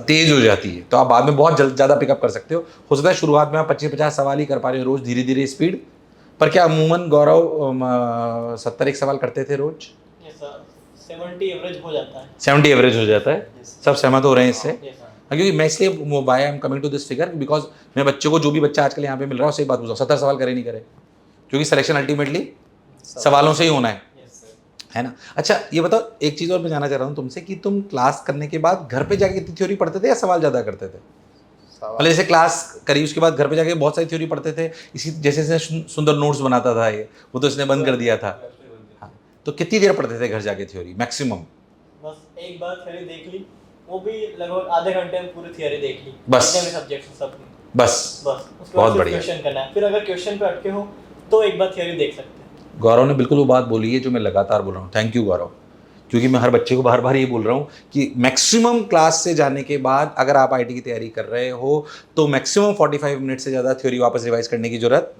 तेज हो जाती है, तो आप बाद में बहुत ज़्यादा पिकअप कर सकते हो सकता है शुरुआत में आप 25-50 सवाल ही कर पा रहे हो रोज, धीरे धीरे स्पीड। पर क्या अमूमन गौरव 70 एक सवाल करते थे रोज? 70 एवरेज हो जाता है। 70 एवरेज हो जाता है, सब सहमत हो रहे हैं इससे? Yes, sir. क्योंकि मैं इसलिए why I am coming to this figure, because मैं बच्चों को, जो भी बच्चा आजकल यहाँ पे मिल रहा है उससे एक बात पूछा, 70 सवाल करे नहीं करे, क्योंकि सिलेक्शन अल्टीमेटली सवालों से ही होना है ना? अच्छा, ये बताओ, एक चीज़ और मैं जानना चाह रहा हूँ तुमसे कि तुम क्लास करने के बाद घर पे जाके कितनी थ्योरी पढ़ते थे या सवाल ज़्यादा करते थे? मतलब जैसे क्लास करी उसके बाद घर पे जाके बहुत सारी थ्योरी पढ़ते थे, इसी जैसे इसने सुंदर नोट्स बनाता था, ये वो तो इसने बंद कर दिया था। हाँ, तो कितनी देर पढ़ते थे घर जाके थ्योरी मैक्सिमम? बस एक बार थ्योरी देख ली, वो भी लगभग आधे घंटे में पूरी थ्योरी देख ली, बस। जितने भी सब्जेक्ट्स सब। बस उसके बहुत बाद बढ़िया। क्वेश्चन करना है, फिर अगर क्वेश्चन पे अटके हो तो एक बार थ्योरी देख सकते हैं। गौरव ने बिल्कुल वो बात बोली है जो मैं लगातार बोल रहा हूँ। थैंक यू गौरव, क्योंकि मैं हर बच्चे को बार बार ये बोल रहा हूँ कि मैक्सिमम क्लास से जाने के बाद अगर आप आईटी की तैयारी कर रहे हो तो मैक्सिमम 45 मिनट से ज़्यादा थ्योरी वापस रिवाइज करने की जरूरत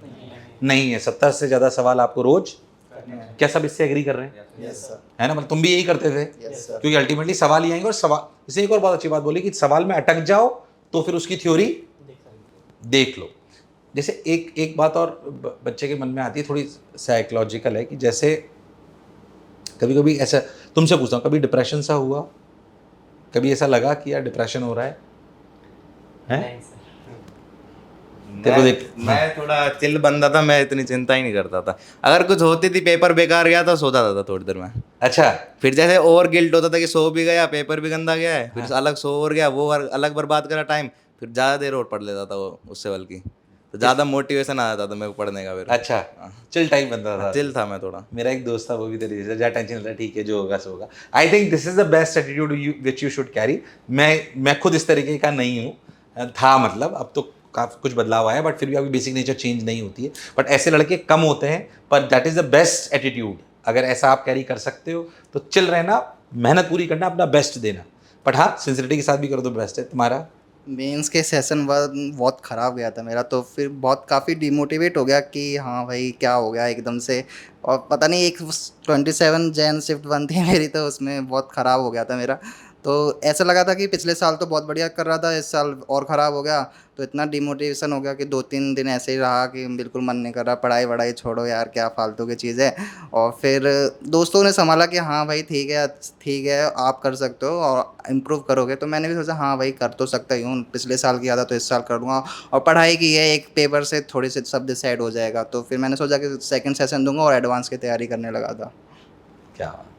नहीं है। 70 से ज़्यादा सवाल आपको रोज, क्या सब इससे एग्री कर रहे हैं? यस सर, है ना? मतलब तुम भी यही करते थे, यस सर। क्योंकि अल्टीमेटली सवाल ही आएंगे। और सवाल, इसे एक और बहुत अच्छी बात बोली कि सवाल में अटक जाओ तो फिर उसकी थ्योरी देख लो। जैसे एक बात और बच्चे के मन में आती है, थोड़ी साइकोलॉजिकल है, कि जैसे कभी कभी ऐसा, तुमसे पूछता हूँ, कभी डिप्रेशन सा हुआ? कभी ऐसा लगा कि यार डिप्रेशन हो रहा है? हैं? तेरे को देख, मैं थोड़ा चिल बंदा था, मैं इतनी चिंता ही नहीं करता था। अगर कुछ होती थी, पेपर बेकार गया तो सो जाता था थोड़ी देर में। अच्छा, फिर जैसे और गिल्ट होता था कि सो भी गया, पेपर भी गंदा गया है, फिर अलग सो और गया, वो अलग बर्बाद करा टाइम, फिर ज़्यादा देर और पढ़ लेता था वो उससे बल्कि, तो ज़्यादा मोटिवेशन आ जाता था मेरे को पढ़ने का। फिर अच्छा, चिल टाइम बंदा था। चिल था मैं थोड़ा। मेरा एक दोस्त था, वो भी तेरे जैसा, ज़्यादा टेंशन लेता, ठीक है जो होगा सो होगा। I think this is the best attitude which you should carry. मैं खुद इस तरीके का नहीं हूँ, था मतलब, अब तो काफ़ी कुछ बदलाव आया, बट फिर भी अभी बेसिक नेचर चेंज नहीं होती है। बट ऐसे लड़के कम होते हैं, पर that is the best attitude. अगर ऐसा आप कैरी कर सकते हो तो चिल रहना, मेहनत पूरी करना, अपना बेस्ट देना, बट हाँ सिंसियरिटी के साथ भी करो तो बेस्ट है। तुम्हारा? मेंस के सेशन बहुत ख़राब गया था मेरा, तो फिर बहुत काफ़ी डिमोटिवेट हो गया कि हाँ भाई क्या हो गया एकदम से। और पता नहीं, एक 27 जैन शिफ्ट बन थी मेरी, तो उसमें बहुत ख़राब हो गया था मेरा। तो ऐसा लगा था कि पिछले साल तो बहुत बढ़िया कर रहा था, इस साल और ख़राब हो गया। तो इतना डिमोटिवेशन हो गया कि 2-3 दिन ऐसे ही रहा कि बिल्कुल मन नहीं कर रहा, पढ़ाई वढ़ाई छोड़ो यार, क्या फालतू की चीज़ है। और फिर दोस्तों ने संभाला कि हाँ भाई ठीक है आप कर सकते हो और इम्प्रूव करोगे। तो मैंने भी सोचा हाँ भाई कर तो सकता ही हूँ, पिछले साल किया था तो इस साल कर लूँगा। और पढ़ाई की है, एक पेपर से थोड़ी से सब डिसाइड हो जाएगा। तो फिर मैंने सोचा कि सेकंड सेशन दूंगा और एडवांस की तैयारी करने लगा था। क्या बात है।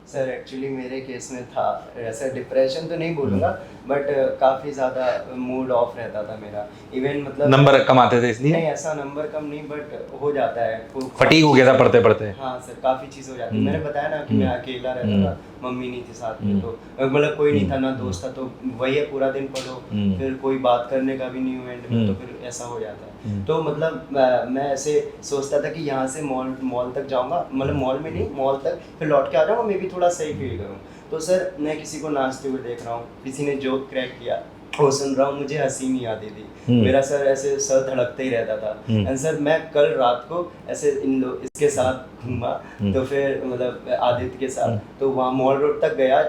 सर एक्चुअली मेरे केस में था ऐसा, डिप्रेशन तो नहीं बोलूँगा, बट काफ़ी ज़्यादा मूड ऑफ रहता था मेरा। इवन मतलब नंबर कम आते थे इसलिए? नहीं, ऐसा नंबर कम नहीं, बट हो जाता है, फटीग हो गया था पढ़ते पढ़ते? हाँ सर, काफ़ी चीज़ हो जाती है। मैंने बताया ना कि मैं अकेला रहता था, मम्मी नहीं थी साथ में, तो मतलब कोई नहीं था ना दोस्त था, तो वही है पूरा दिन पढ़ो, फिर कोई बात करने का भी नहीं हुआ एंड में, तो फिर ऐसा हो जाता है। तो मतलब मैं ऐसे सोचता था कि यहाँ से मॉल तक जाऊँगा, मतलब मॉल में नहीं, मॉल तक, फिर लौट के आ जाऊँगा, मैं भी थोड़ा सही फील करूँ। तो सर मैं किसी को नाचते हुए देख रहा हूँ, किसी ने जोक क्रैक किया, वो सुन रहा हूँ, मुझे हंसी नहीं आती थी, मेरा सर ऐसे सर धड़कते ही रहता था। एंड सर मैं कल रात को ऐसे इसके साथ घूमा, तो फिर मतलब आदित्य के साथ, तो वहाँ मॉल रोड तक गया,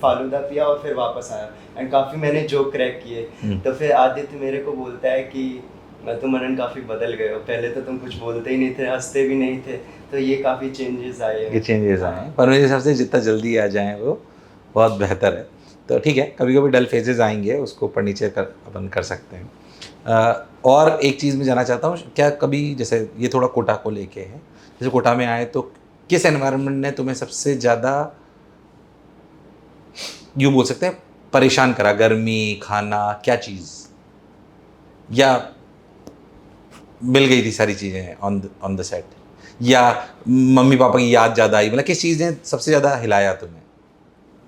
फालूदा पिया और फिर वापस आया, एंड काफ़ी मैंने जोक क्रैक किए। तो फिर आदित्य मेरे को बोलता है कि तुम अनन काफ़ी बदल गए हो, पहले तो तुम कुछ बोलते ही नहीं थे, हंसते भी नहीं थे, तो ये काफ़ी चेंजेस आए हैं। ये चेंजेस आए हैं, पर मेरे हिसाब से जितना जल्दी आ जाएँ वो बहुत बेहतर है। तो ठीक है, कभी कभी डल फेजेस आएंगे, उसको ऊपर नीचे अपन कर सकते हैं। और एक चीज़ मैं जानना चाहता हूँ, क्या कभी, जैसे ये थोड़ा कोटा को लेके है, जैसे कोटा में आए तो किस एनवायरनमेंट ने तुम्हें सबसे ज़्यादा, यूँ बोल सकते हैं, परेशान करा? गर्मी, खाना, क्या चीज़, या मिल गई थी सारी चीज़ें ऑन द सेट, या मम्मी पापा की याद ज़्यादा आई? मतलब किस चीज़ ने सबसे ज़्यादा हिलाया तुम्हें?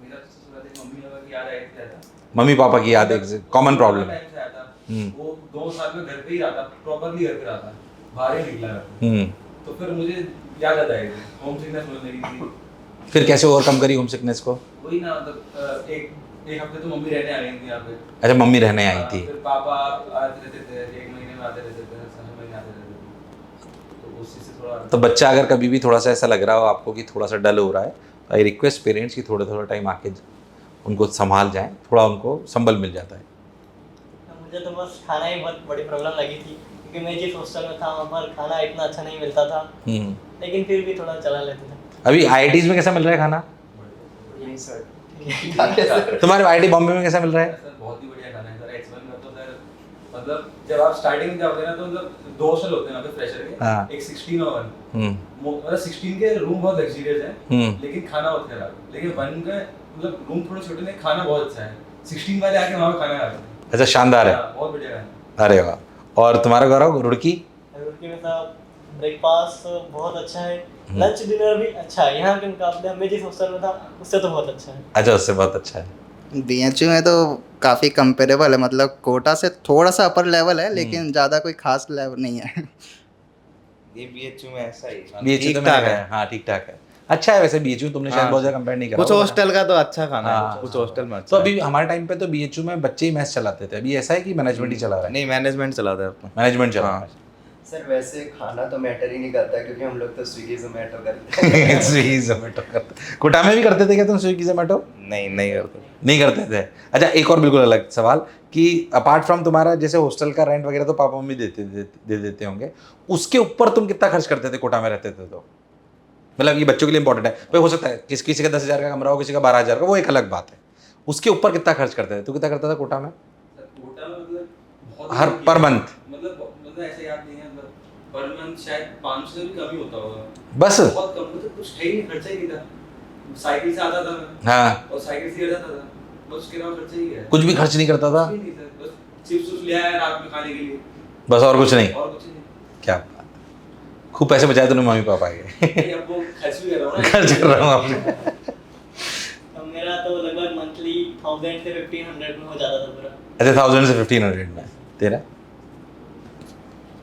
मेरा तो सबसे ज़्यादा मम्मी पापा की याद आई थी ज़्यादा। मम्मी पापा की याद एक कॉमन प्रॉब्लम है। टाइम से आया था, वो 2 साल में घर पे ही रहा था, प्रॉपर्ली घर पे रहा था, बाहर ही निकला था। तो फिर मुझे याद आता है होम सिकनेस होने लगी थी। फिर कैसे ओवरकम करी होम सिकनेस को? वही ना, मतलब एक हफ्ते तो मम्मी रहने आ गई थी यहाँ पे। अच्छा, मम्मी रहने आई थी। फिर पापा आते रहते थे, 1 महीने में आते रहते थे, 6 महीने आते रहते थे, तो उसी से थोड़ा। तो बच्चा अगर कभी भी थोड़ा सा ऐसा लग रहा हो आपको कि थोड़ा सा डल हो रहा है, तो आई रिक्वेस्ट पेरेंट्स की थोड़ा टाइम आके उनको संभाल जाएं, थोड़ा उनको संबल मिल जाता है। मुझे तो बस खाना ही बहुत बड़ी प्रॉब्लम लगी थी, क्योंकि मैं जिस हॉस्टल में था वहाँ पर खाना इतना अच्छा नहीं मिलता था, लेकिन फिर भी थोड़ा चला लेते थे। अभी IITs में कैसा मिल रहा है खाना? नहीं सर, तुम्हारे IIT बॉम्बे में कैसा मिल रहा है? सर बहुत ही बढ़िया खाना है सर। X1 में तो सर, मतलब जब आप स्टार्टिंग में जाओगे ना, तो मतलब 2 हॉस्टल होते हैं वहाँ पे फ्रेशर के, हाँ। एक 16 और 1। मतलब 16 के रूम बहुत लग्जरियस है, लेकिन खाना बहुत खराब। लेकिन 1 का मतलब रूम थोड़े छोटे हैं, खाना बहुत अच्छा है। 16 वाले आके वहाँ पे खाना खा रहे हैं। अच्छा, शानदार है। बहुत बढ़िया खाना। अरे वाह। और तुम्हारा गौरव, रुड़की? रुड़की में साहब ब्रेकफास्ट बहुत अच्छा है, लंच डिनर भी अच्छा है, यहाँ के मुकाबले मैं जिस हॉस्टल में था उससे तो बहुत अच्छा है। अच्छा, उससे बहुत अच्छा है। BHU में तो काफ़ी कंपेरेबल है, मतलब कोटा से थोड़ा सा अपर लेवल है, लेकिन ज़्यादा कोई खास लेवल नहीं है। ये BHU में ऐसा ही BHU ठीक तो ठाक है, है। हाँ ठीक ठाक है। अच्छा है वैसे BHU, तुमने शायद बहुत ज़्यादा कंपेयर नहीं करा कुछ होगा। हॉस्टल का तो अच्छा खाना हाँ, है, कुछ हॉस्टल में अच्छा तो है। अभी हमारे टाइम पे तो BHU में बच्चे ही मैथ्स चलाते थे, अभी ऐसा है कि मैनेजमेंट ही चला रहा है? नहीं, मैनेजमेंट चलाता है अपना। मैनेजमेंट चला रहा है। सर वैसे खाना तो मैटर ही नहीं करता क्योंकि हम लोग तो स्विगी जोमेटो करते हैं। स्विगी जोमेटो करते, कोटा में भी करते थे क्या तुम स्विगी जोमेटो? नहीं करते। नहीं करते थे। अच्छा, एक और बिल्कुल अलग सवाल कि अपार्ट फ्रॉम तुम्हारा जैसे हॉस्टल का रेंट वगैरह तो पापा मम्मी दे देते होंगे, उसके ऊपर तुम कितना खर्च करते थे कोटा में रहते थे तो? मतलब ये बच्चों के लिए इंपॉर्टेंट है भाई, हो सकता है किसी का 10,000 का कमरा हो, किसी का 12,000 का, वो एक अलग बात है। उसके ऊपर कितना खर्च करते थे? तू कितना करता था कोटा में कोटा में मतलब बहुत हर कम पर किया। मंथ? मतलब ऐसे याद नहीं है, मतलब पर मंथ शायद 500 से भी कम ही होता होगा। बस? बहुत कम, मतलब कुछ है ही नहीं, खर्चा ही नहीं था। साइकिल से आता था मैं हाँ, और साइकिल से जाता था, बस उसके अलावा खर्चा ही है। कुछ भी खर्च नहीं करता था? कुछ भी नहीं सर, बस चिप्स उप्स ले आया रात में खाने के लिए, बस और कुछ नहीं? और कुछ नहीं। क्या बात है। खूब पैसे बचाए तूने मम्मी पापा के। नहीं, अब वो खर्च भी कर रहा हूँ ना। खर्च कर रहा हूँ आपने। अब मेरा तो लगभग मंथली 1000 से 1500 में हो जाता था पूरा। अच्छा, 1000 से 1500 में। तेरा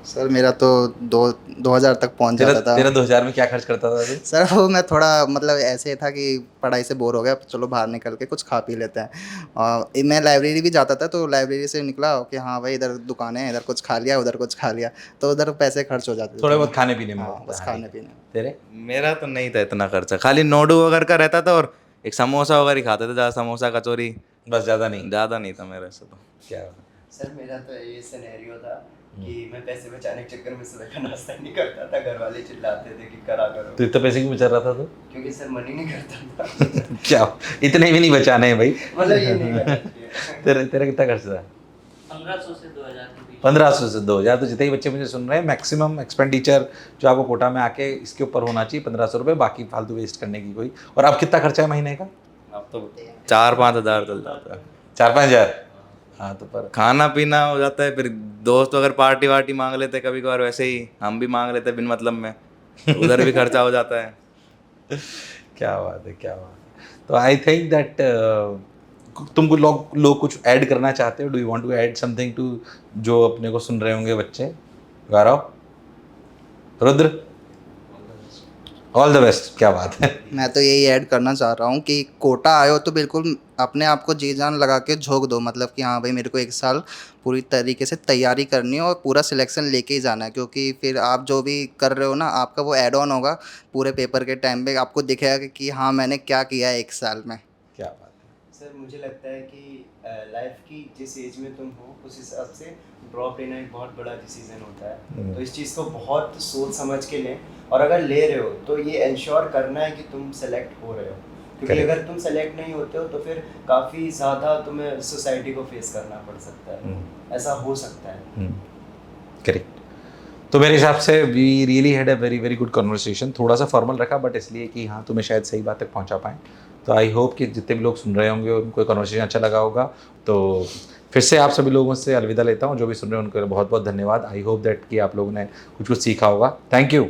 सर मेरा तो 2000 तक पहुंच तेरा जाता था। तेरा 2000 में क्या खर्च करता था तू? सर वो मैं थोड़ा मतलब ऐसे था कि पढ़ाई से बोर हो गया, चलो बाहर निकल के कुछ खा पी लेते हैं। और मैं लाइब्रेरी भी जाता था, तो लाइब्रेरी से निकला कि हाँ भाई इधर दुकानें हैं, इधर कुछ खा लिया, उधर कुछ खा लिया, तो उधर पैसे खर्च हो जाते थे थोड़े बहुत खाने पीने में हाँ, होता बस है। खाने पीने। तेरे मेरा तो नहीं था इतना खर्चा, खाली नोडू वगैरह का रहता था और एक समोसा वगैरह ही खाते थे, ज़्यादा समोसा कचौरी बस ज़्यादा नहीं? ज़्यादा नहीं था मेरे से तो। क्या? सर मेरा तो ये सिनेरियो था कि मैं पैसे बचाने के चक्कर में सुबह का नाश्ता नहीं करता था, घर वाले चिल्लाते थे कि करा करो, तो इतना पैसे क्यों बचा रहा था तू? क्योंकि सर मन ही नहीं करता था। क्या, इतने भी नहीं बचाने हैं भाई। मतलब ये नहीं करना चाहिए। तेरा कितना खर्च था? 1500 से 2000 के बीच। 1500 से 2000। तो जितने ही बच्चे मुझे सुन रहे हैं, मैक्सिमम एक्सपेंडिचर जो आपको कोटा में आके इसके ऊपर होना चाहिए 1500 रुपये, बाकी फालतू वेस्ट करने की कोई। और अब कितना खर्चा है महीने का? अब तो 4-5 हज़ार चल जाता है। 4-5 हज़ार? हाँ, तो पर खाना पीना हो जाता है, फिर दोस्त अगर पार्टी वार्टी मांग लेते कभी कभार, वैसे ही हम भी मांग लेते बिन मतलब में, उधर भी खर्चा हो जाता है। क्या बात है, क्या बात है। तो आई थिंक दैट तुमको लोग कुछ ऐड करना चाहते हो? Do you want to add something to जो अपने को सुन रहे होंगे बच्चे? Gaurav, Rudra, all the best. क्या बात है। मैं तो यही ऐड करना चाह रहा हूँ कि कोटा आए हो तो बिल्कुल अपने आप को जी जान लगा के झोंक दो, मतलब कि हाँ भाई मेरे को एक साल पूरी तरीके से तैयारी करनी है और पूरा सिलेक्शन लेके ही जाना है, क्योंकि फिर आप जो भी कर रहे हो ना, आपका वो ऐड ऑन होगा पूरे पेपर के टाइम पे, आपको दिखेगा कि हाँ मैंने क्या किया है एक साल में। क्या बात है। सर मुझे लगता है कि लाइफ की जिस एज में तुम हो उस हिसाब से ड्रॉप लेना एक बहुत बड़ा डिसीजन होता है, तो इस चीज़ को बहुत सोच समझ के लें, और अगर ले रहे हो तो ये इंश्योर करना है कि तुम सेलेक्ट हो रहे हो, क्योंकि Correct. अगर तुम सेलेक्ट नहीं होते हो तो फिर काफ़ी ज़्यादा तुम्हें सोसाइटी को फेस करना पड़ सकता है, ऐसा हो सकता है। करेक्ट। तो मेरे हिसाब से we really had a very very good conversation. थोड़ा सा फॉर्मल रखा, बट इसलिए कि हाँ तुम्हें शायद सही बात तक पहुंचा पाएँ। तो आई होप कि जितने भी लोग सुन रहे होंगे उनको कन्वर्सेशन अच्छा लगा होगा। तो फिर से आप सभी लोगों से अलविदा लेता हूँ। जो भी सुन रहे हैं उनको बहुत बहुत धन्यवाद। आई होप दैट कि आप लोगों ने कुछ सीखा होगा। Thank you.